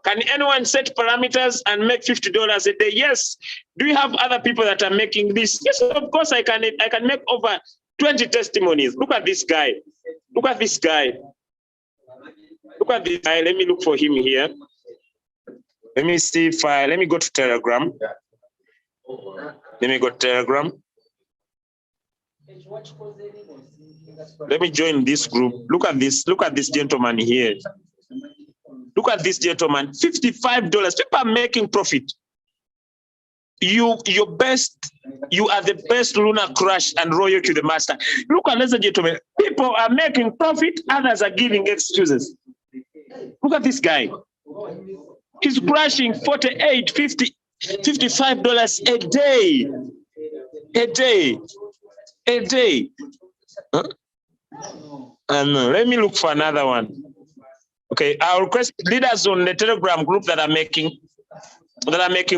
Can anyone set parameters and make $50 a day? Yes. Do you have other people that are making this? Yes, of course I can. I can make over 20 testimonies. Look at this guy. Look at this guy. Look at this guy. Let me look for him here. Let me see if let me go to Telegram. Let me go to Telegram. Let me join this group. Look at this gentleman here. Look at this gentleman, $55. People are making profit. You are the best lunar crush and royal to the master. Look at, ladies and gentlemen, people are making profit, others are giving excuses. Look at this guy. He's crashing $48, $50, $55 a day. A day. Huh? Let me look for another one. Okay, I'll request leaders on the Telegram group that are making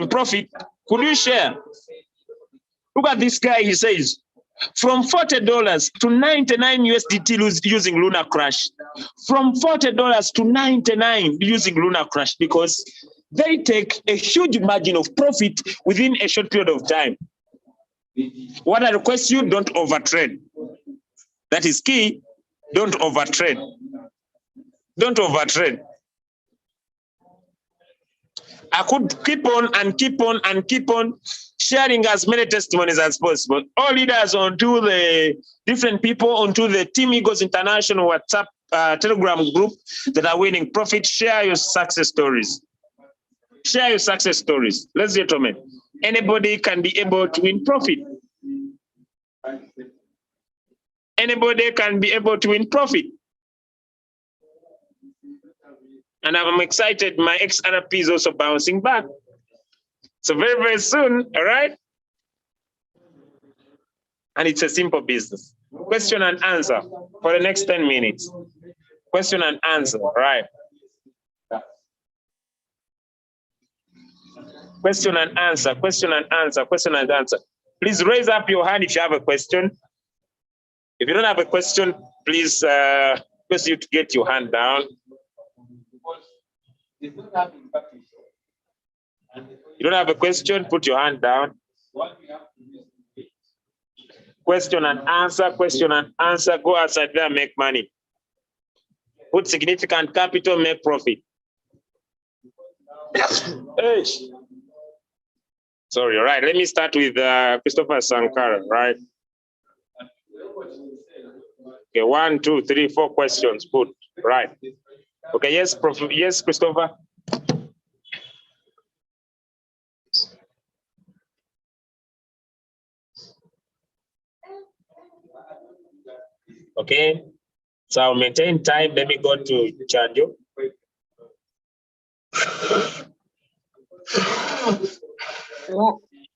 profit. Could you share? Look at this guy. He says, from $40 to 99 USDT using Lunar Crash. From $40 to 99 using Lunar Crash, because they take a huge margin of profit within a short period of time. What I request you, don't overtrade. That is key. Don't overtrade. Don't overtrade. I could keep on sharing as many testimonies as possible. All leaders onto the different people onto the Team Eagles International WhatsApp Telegram group that are winning profit. Share your success stories. Share your success stories. Ladies and gentlemen, anybody can be able to win profit. Anybody can be able to win profit. And I'm excited. My XRP is also bouncing back. So very, very soon, all right? And it's a simple business. Question and answer for the next 10 minutes. Question and answer, all right? Question and answer, question and answer, question and answer. Please raise up your hand if you have a question. If you don't have a question, please request you to get your hand down. You don't have a question, put your hand down. Question and answer, go outside there, make money. Put significant capital, make profit. Hey. Sorry, all right, let me start with Christopher Sankara, right? Okay, 1, 2, 3, 4 questions put, right? Okay, yes, yes, Christopher. Okay, so I'll maintain time. Let me go to Chanjo.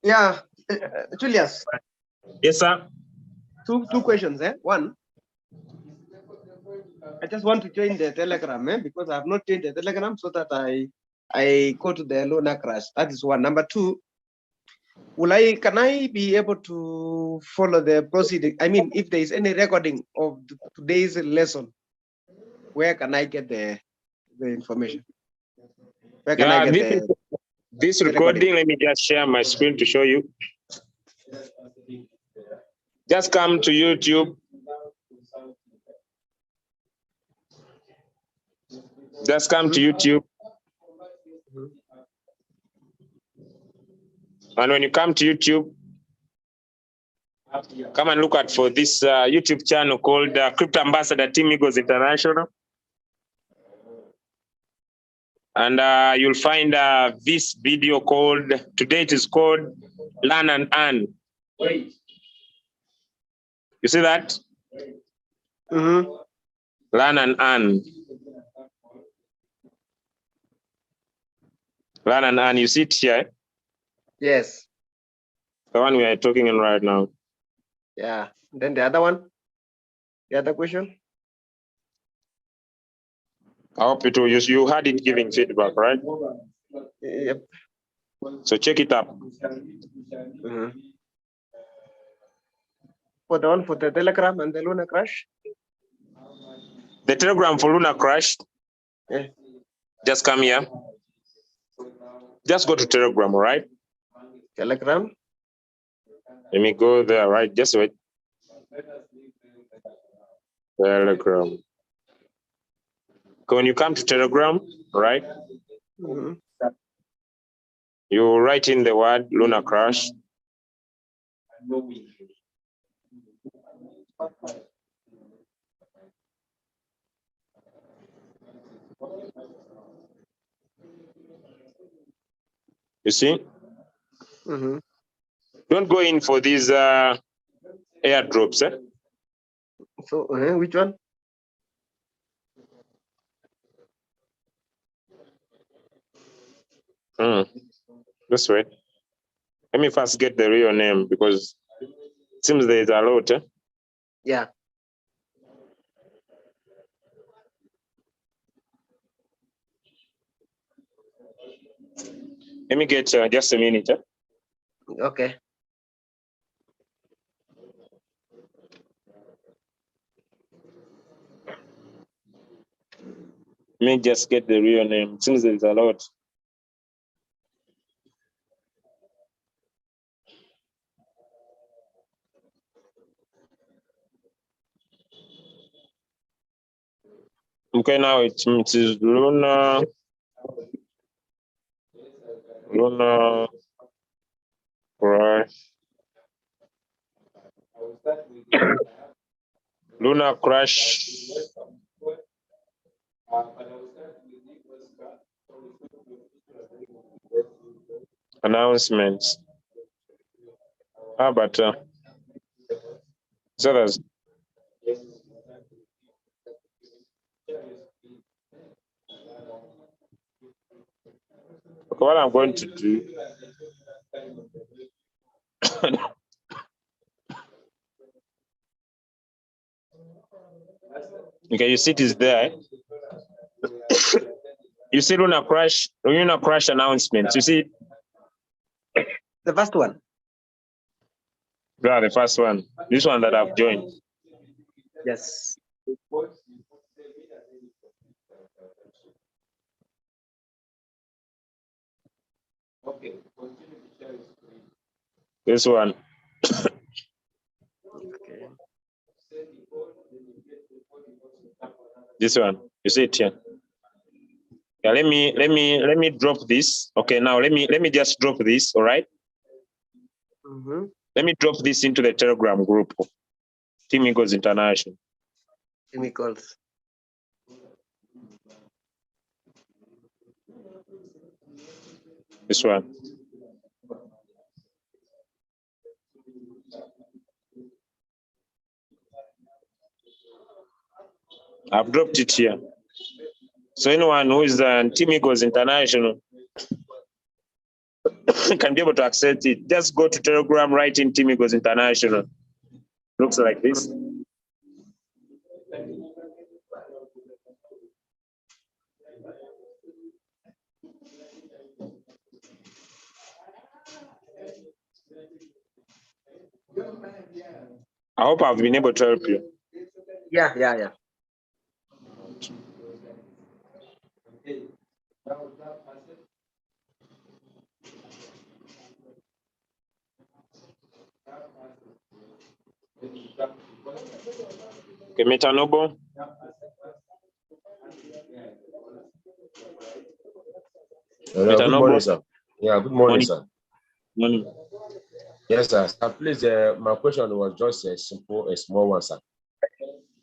Yeah, Julius. Yes, sir. Two questions. One, I just want to join the Telegram because I have not joined the Telegram, so that I go to the Lunar Crash. That is one. Number two, can I be able to follow the proceeding? I mean, if there is any recording of today's lesson, where can I get the information? Where can I get this recording? Let me just share my screen to show you. Just come to YouTube. Just come to YouTube. And when you come to YouTube, come and look for this YouTube channel called Crypto Ambassador Team Eagles International. And you'll find this video called, today it is called Learn and Earn. You see that? Mm-hmm. Learn and Earn. Learn and Earn, you see it here? Yes. The one we are talking in right now. Yeah. Then the other one? The other question? I hope it will use. You had it giving feedback, right? Yep. So check it up. Mm-hmm. For the one for the Telegram and the Lunar Crash? The Telegram for Lunar Crash. Yeah. Just come here. Just go to Telegram, all right? Telegram. Let me go there, right? Just wait. Telegram. When you come to Telegram, right? Mhm. You write in the word Lunar Crash. You see? Mhm. Don't go in for these airdrops. So which one? That's right. Let me first get the real name because it seems there's a lot. Yeah. Let me get just a minute. Okay. Let me just get the real name. It seems there's a lot. Okay, now it is Lunar Crash. Lunar Crash announcements. How about others? Okay, what I'm going to do. Okay, you see it is there. You see Lunar Crash announcements. You see The first one. yeah, the first one. This one that I've joined. Yes. This one. Okay. This one. You see it here. Yeah, let me drop this. Okay, now let me just drop this. All right. Mm-hmm. Let me drop this into the Telegram group. Team Eagles International. Chemicals. This one. I've dropped it here. So anyone who is Team Eagles International can be able to access it. Just go to Telegram, write in Team Eagles International. Looks like this. I hope I've been able to help you. Yeah. Okay, Metanobo. Hello, good morning, sir. Yeah, good morning, sir. Morning. Yes, sir. Please, my question was just a small one, sir.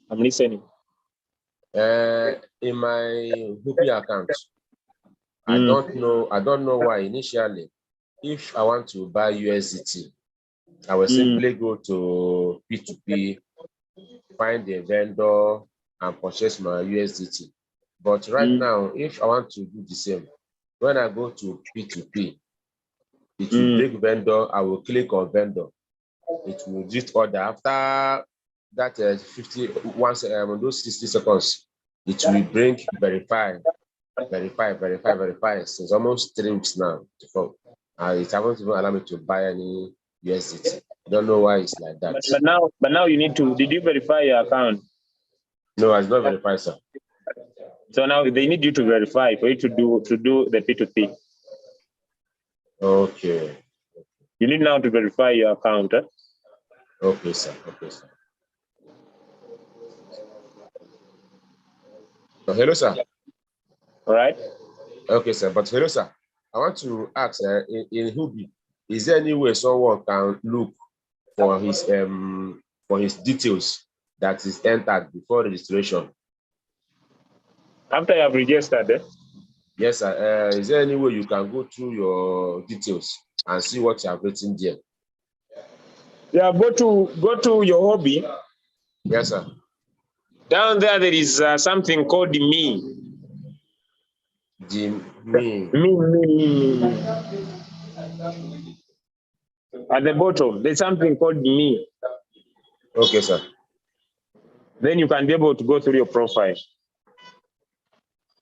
I'm listening. In my Hoopy account, I don't know why initially, if I want to buy USDT, I will simply go to P2P, find a vendor, and purchase my USDT. But right now, if I want to do the same, when I go to P2P, it will bring vendor. I will click on vendor. It will just order. After that 50 once those 60 seconds, it will bring verify. Since almost 3 weeks now. It haven't even allowed me to buy any USDT. I don't know why it's like that. But now you need to. Did you verify your account? No, it's not verified, sir. So now they need you to verify for you to do the P2P. Okay. You need now to verify your account. Okay, sir. Hello, sir. All right. Okay, sir. But hello, sir. I want to ask, in Hubi, is there any way someone can look for his details that is entered before registration? After you have registered, Yes, sir. Is there any way you can go through your details and see what you have written there? yeah, go to your hobby. Yes, sir. Down there is something called me. Me. Me. At the bottom, there's something called me. Okay, sir. Then you can be able to go through your profile.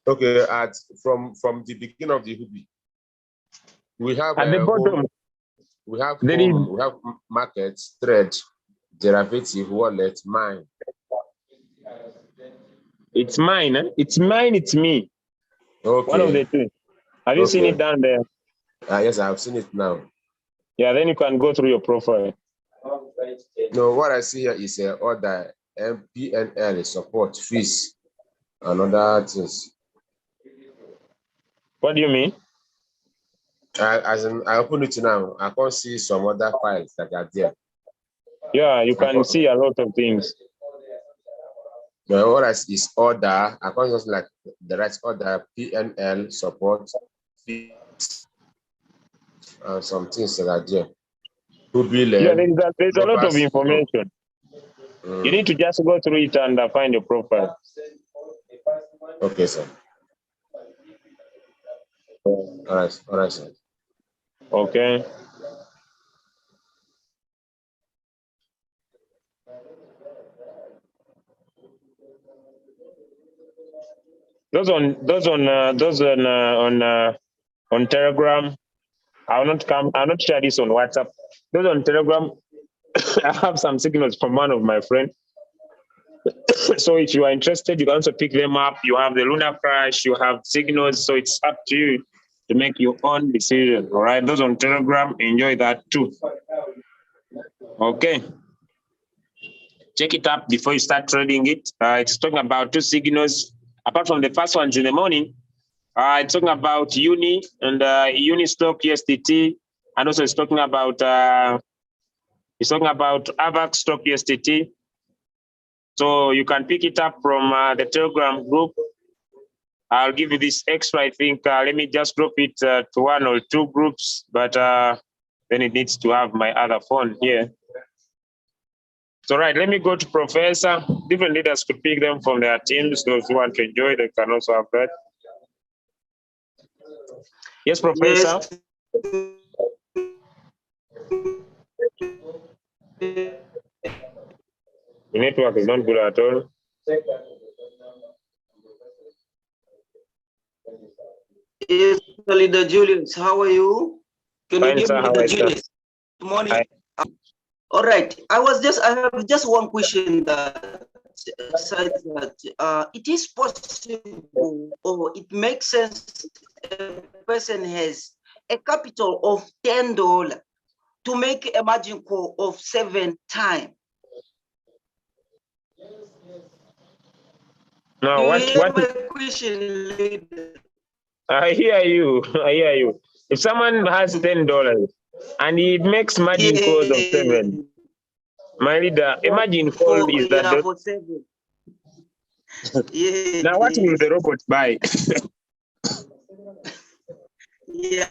Okay, from the beginning of the Hubi, we have At the bottom, we have there home, we have market, thread, derivative, wallet, mine. it's mine. It's mine. It's me. Okay. One of the two. Have you seen it down there? Yes, I've seen it now. Yeah, then you can go through your profile. No, what I see here is order MPNL support fees and other things. What do you mean? As in, I open it now. I can't see some other files that are there. Yeah, you can see a lot of things. No, what I see is order. I can't just like the right order PNL support fees and some things that are there. Yeah, there's a lot of information. You need to just go through it and find your profile. Okay, sir. All right, sir. Okay. Those on Telegram. I'll not share this on WhatsApp. Those on Telegram, I have some signals from one of my friends. So if you are interested, you can also pick them up. You have the Lunar Crash, you have signals, so it's up to you to make your own decision. All right, those on Telegram, enjoy that too. Okay. Check it up before you start trading it. It's talking about two signals. Apart from the first ones in the morning, it's talking about Uni and Uni stock USDT, and also it's talking about AVAX stock USDT. So you can pick it up from the Telegram group. I'll give you this extra. I think let me just drop it to one or two groups, but then it needs to have my other phone here. So right, let me go to Professor. Different leaders could pick them from their teams. Those who want to enjoy, they can also have that. Yes, Professor. Yes. The network is not good at all. Yes, Leader Julius, how are you? Can Fine, you sir. give me How the are you, Julius? Good morning. All right. I have just one question that says that it is possible or it makes sense a person has a capital of $10 to make a margin call of 7 times. No, what? Question, leader? I hear you. I hear you. If someone has $10 and he makes margin calls of 7, my leader, imagine call is that. For 7. Yeah. Now, what will the robot buy? Yeah,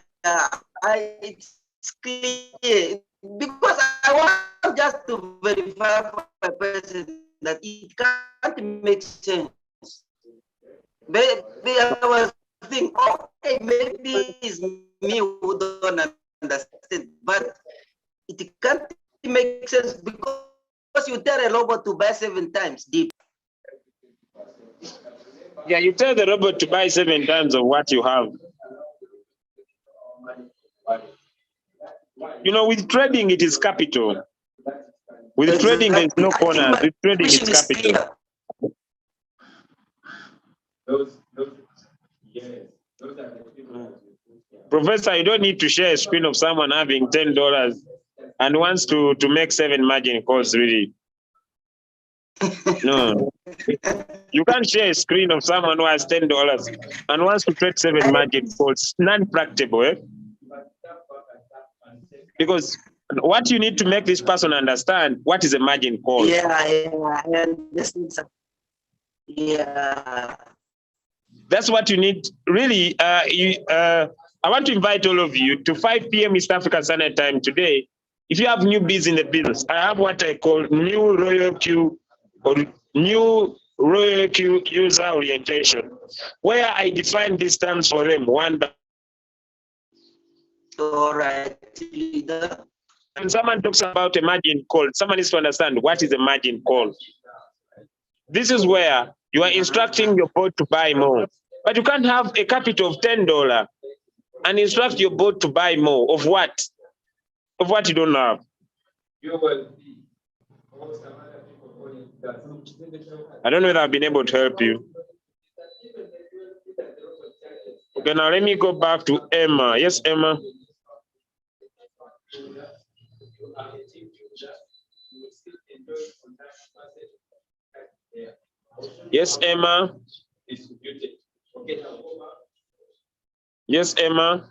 it's clear because I want just to verify for a person that it can't make sense. Maybe I was thinking, okay, maybe it's me who don't understand, but it can't make sense because you tell a robot to buy 7 times deep. Yeah, you tell the robot to buy 7 times of what you have. You know, with trading, it is capital. With trading, there's no corners. With trading, it's capital. Professor, you don't need to share a screen of someone having $10 and wants to make 7 margin calls, really. No. You can't share a screen of someone who has $10 and wants to trade 7 margin calls. Non-practical, eh? Because what you need to make this person understand what is a margin call. Yeah, I understand. Yeah. That's what you need. Really, I want to invite all of you to 5 p.m. East African Standard Time today. If you have newbies in the business, I have what I call new Royal Q or new Royal Q user orientation, where I define these terms for them one by All right, leader. when someone talks about a margin call, someone needs to understand what is a margin call. This is where you are instructing your bot to buy more, but you can't have a capital of $10 and instruct your bot to buy more of what? Of what you don't have. I don't know if I've been able to help you. Okay, now let me go back to Emma. Yes, Emma. Yes, Emma. Yes, Emma.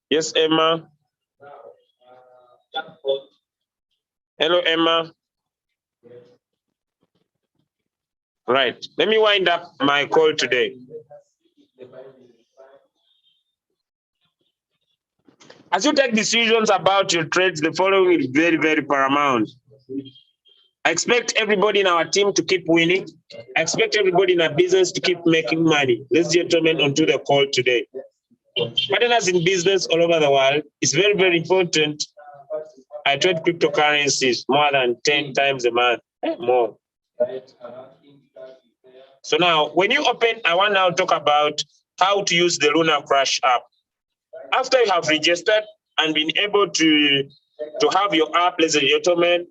Yes, Emma. Hello, Emma. Right. Let me wind up my call today. As you take decisions about your trades, the following is very, very paramount. I expect everybody in our team to keep winning. I expect everybody in our business to keep making money. Ladies and gentlemen, onto the call today. Partners in business all over the world, it's very, very important. I trade cryptocurrencies more than 10 times a month, more. So now, when you open, I want now to talk about how to use the Lunar Crash app. After you have registered and been able to have your app, ladies and gentlemen,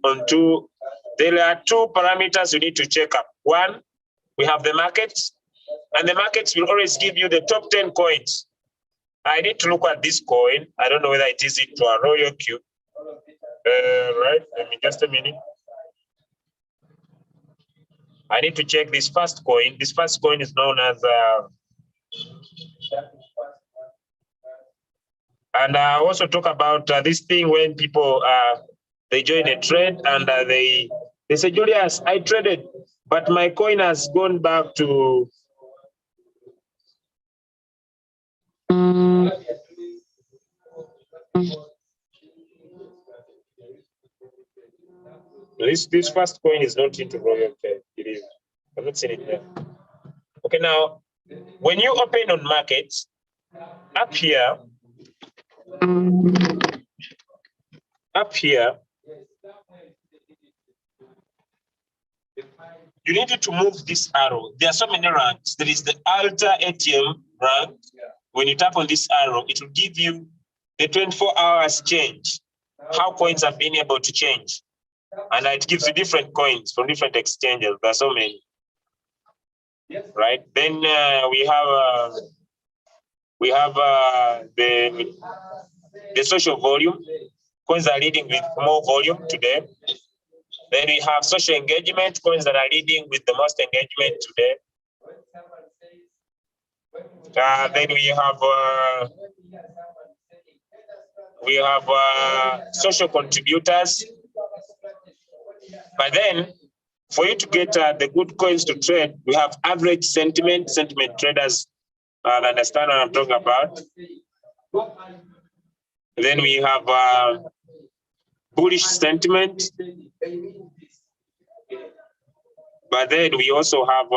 there are 2 parameters you need to check up. One, we have the markets, and the markets will always give you the top 10 coins. I need to look at this coin. I don't know whether it is into a Royal Q. Right, let me just a minute. I need to check this first coin. This first coin is known as, and I also talk about this thing when people, they join a trade and they say, Julius, I traded, but my coin has gone back to, this first coin is not into Royal K. It is. I've not seen it there. Okay, now, when you open on markets, up here, you need to move this arrow. There are so many ranks. There is the Alta ATM rank. When you tap on this arrow, it will give you the 24 hours change, how coins have been able to change. And it gives you different coins from different exchanges. There are so many. Right? Then we have the social volume. Coins are leading with more volume today. Then we have social engagement, coins that are leading with the most engagement today. Then we have social contributors. But then, for you to get the good coins to trade, we have average sentiment traders understand what I'm talking about. Then we have bullish sentiment. But then we also have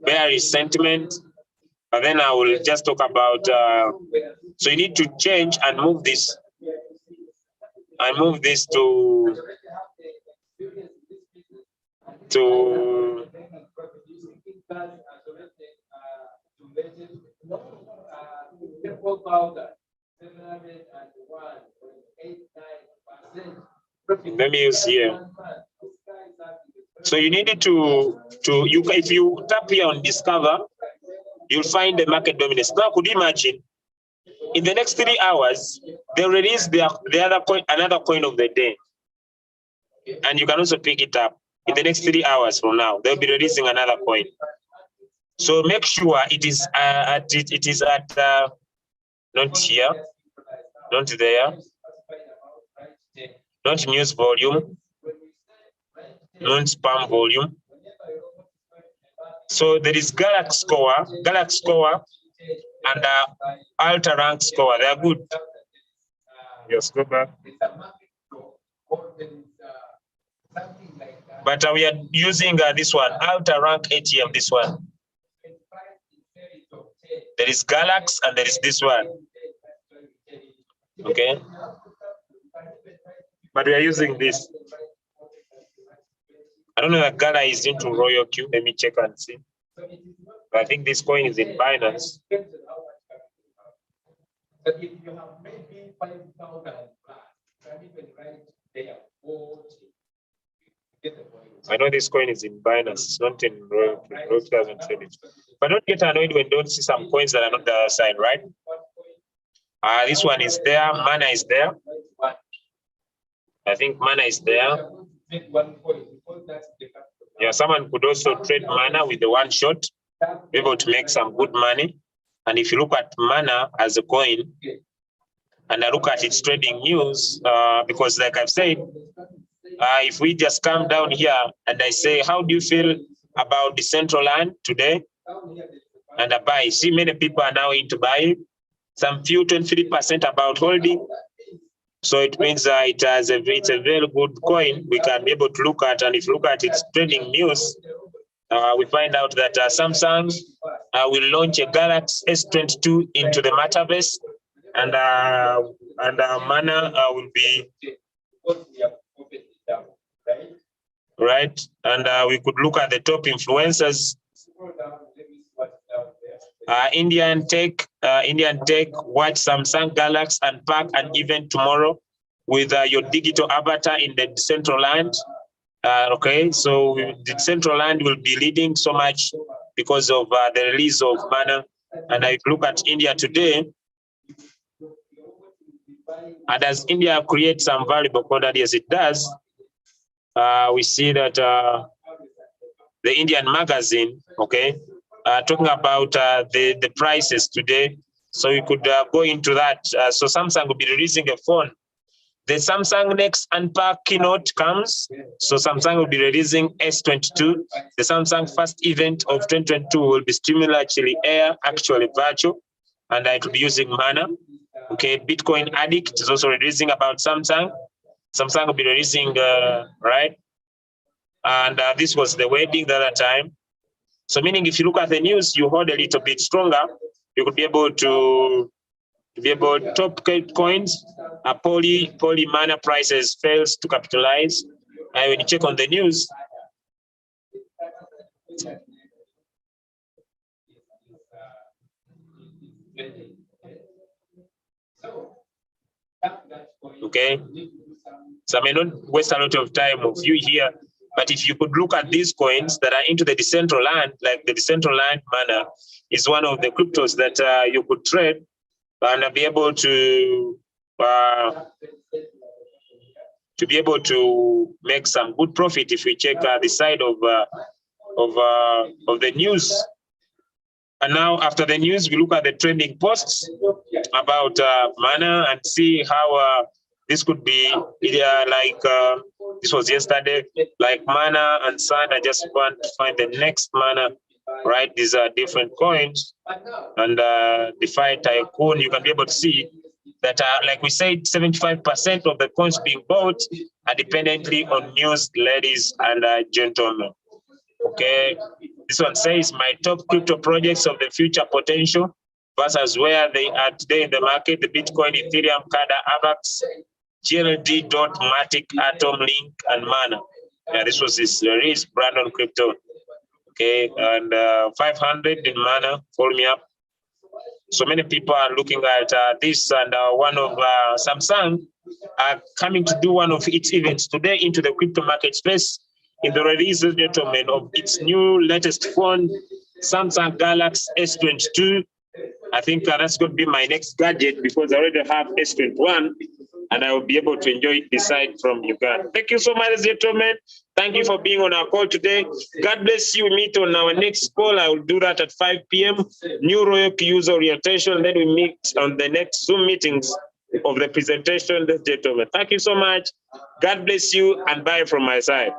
bearish sentiment. And then I will just talk about, so you need to change and move this. And move this to let me use here. So you need if you tap here on discover, you'll find the market dominance. Now, could you imagine in the next 3 hours, they release the other coin, another coin of the day. and you can also pick it up in the next 3 hours from now. They'll be releasing another coin. So make sure it is at not here, not there, not news volume, not spam volume. So there is Galaxy Score, and Ultra Rank Score. They are good. Just go back. But we are using this one, Ultra Rank ATM, this one. There is Galaxy and there is this one. Okay. But we are using this. I don't know if Gala is into Royal Q. Let me check and see. But I think this coin is in Binance. I know this coin is in Binance. It's not in Royal Q. Royal Q doesn't trade it. But don't get annoyed when you don't see some coins that are not the other side, right? This one is there. Mana is there. I think Mana is there. Yeah, someone could also trade Mana with the one shot, be able to make some good money. And if you look at Mana as a coin, and I look at its trading news, because like I've said, if we just come down here and I say, how do you feel about the central land today? And I buy. See, many people are now into buying. Some few 23% about holding. So it means it's a very good coin we can be able to look at. And if you look at its trading news, we find out that Samsung will launch a Galaxy S22 into the metaverse, and Mana will be right. And we could look at the top influencers. Indian Tech, watch Samsung Galaxy and pack an event tomorrow with your digital avatar in the central land. Okay, so the central land will be leading so much because of the release of Mana. And if you look at India today, and does India create some valuable content? Yes, it does. We see that the Indian magazine, okay, talking about the prices today. So we could go into that. So Samsung will be releasing a phone. The Samsung next Unpack keynote comes. So Samsung will be releasing S22. The Samsung first event of 2022 will be streaming actually virtual, and it will be using Mana. Okay, Bitcoin Addict is also releasing about Samsung. Samsung will be releasing, right? And this was the wedding the other time. So meaning if you look at the news, you hold a little bit stronger, you could be able to top coins, poly Mana prices fails to capitalize. And when you check on the news, okay, so I may not waste a lot of time of you here, but if you could look at these coins that are into the Decentraland, like the Decentraland Mana is one of the cryptos that you could trade and be able to be able to make some good profit if we check the side of the news. And now after the news, we look at the trending posts about Mana and see how this could be like this was yesterday, like Mana and Sun. I just want to find the next Mana, right? These are different coins. And DeFi Tycoon, you can be able to see that, like we said, 75% of the coins being bought are dependently on news, ladies and gentlemen. Okay, this one says my top crypto projects of the future potential versus where they are today in the market: the Bitcoin, Ethereum, Kada, Avax, GLD, Matic, Atom, Link, and Mana. Yeah, this was this release, Brandon Crypto. Okay, and 500 in Mana, follow me up. So many people are looking at this, and one of Samsung are coming to do one of its events today into the crypto market space in the release, gentlemen, of its new latest phone, Samsung Galaxy S22. I think that's going to be my next gadget because I already have S21. and I will be able to enjoy it beside from Uganda. Thank you so much, gentlemen. Thank you for being on our call today. God bless you. Meet on our next call. I will do that at 5 p.m. New royalty user orientation. Then we meet on the next Zoom meetings of the presentation, gentlemen. Thank you so much. God bless you, and bye from my side.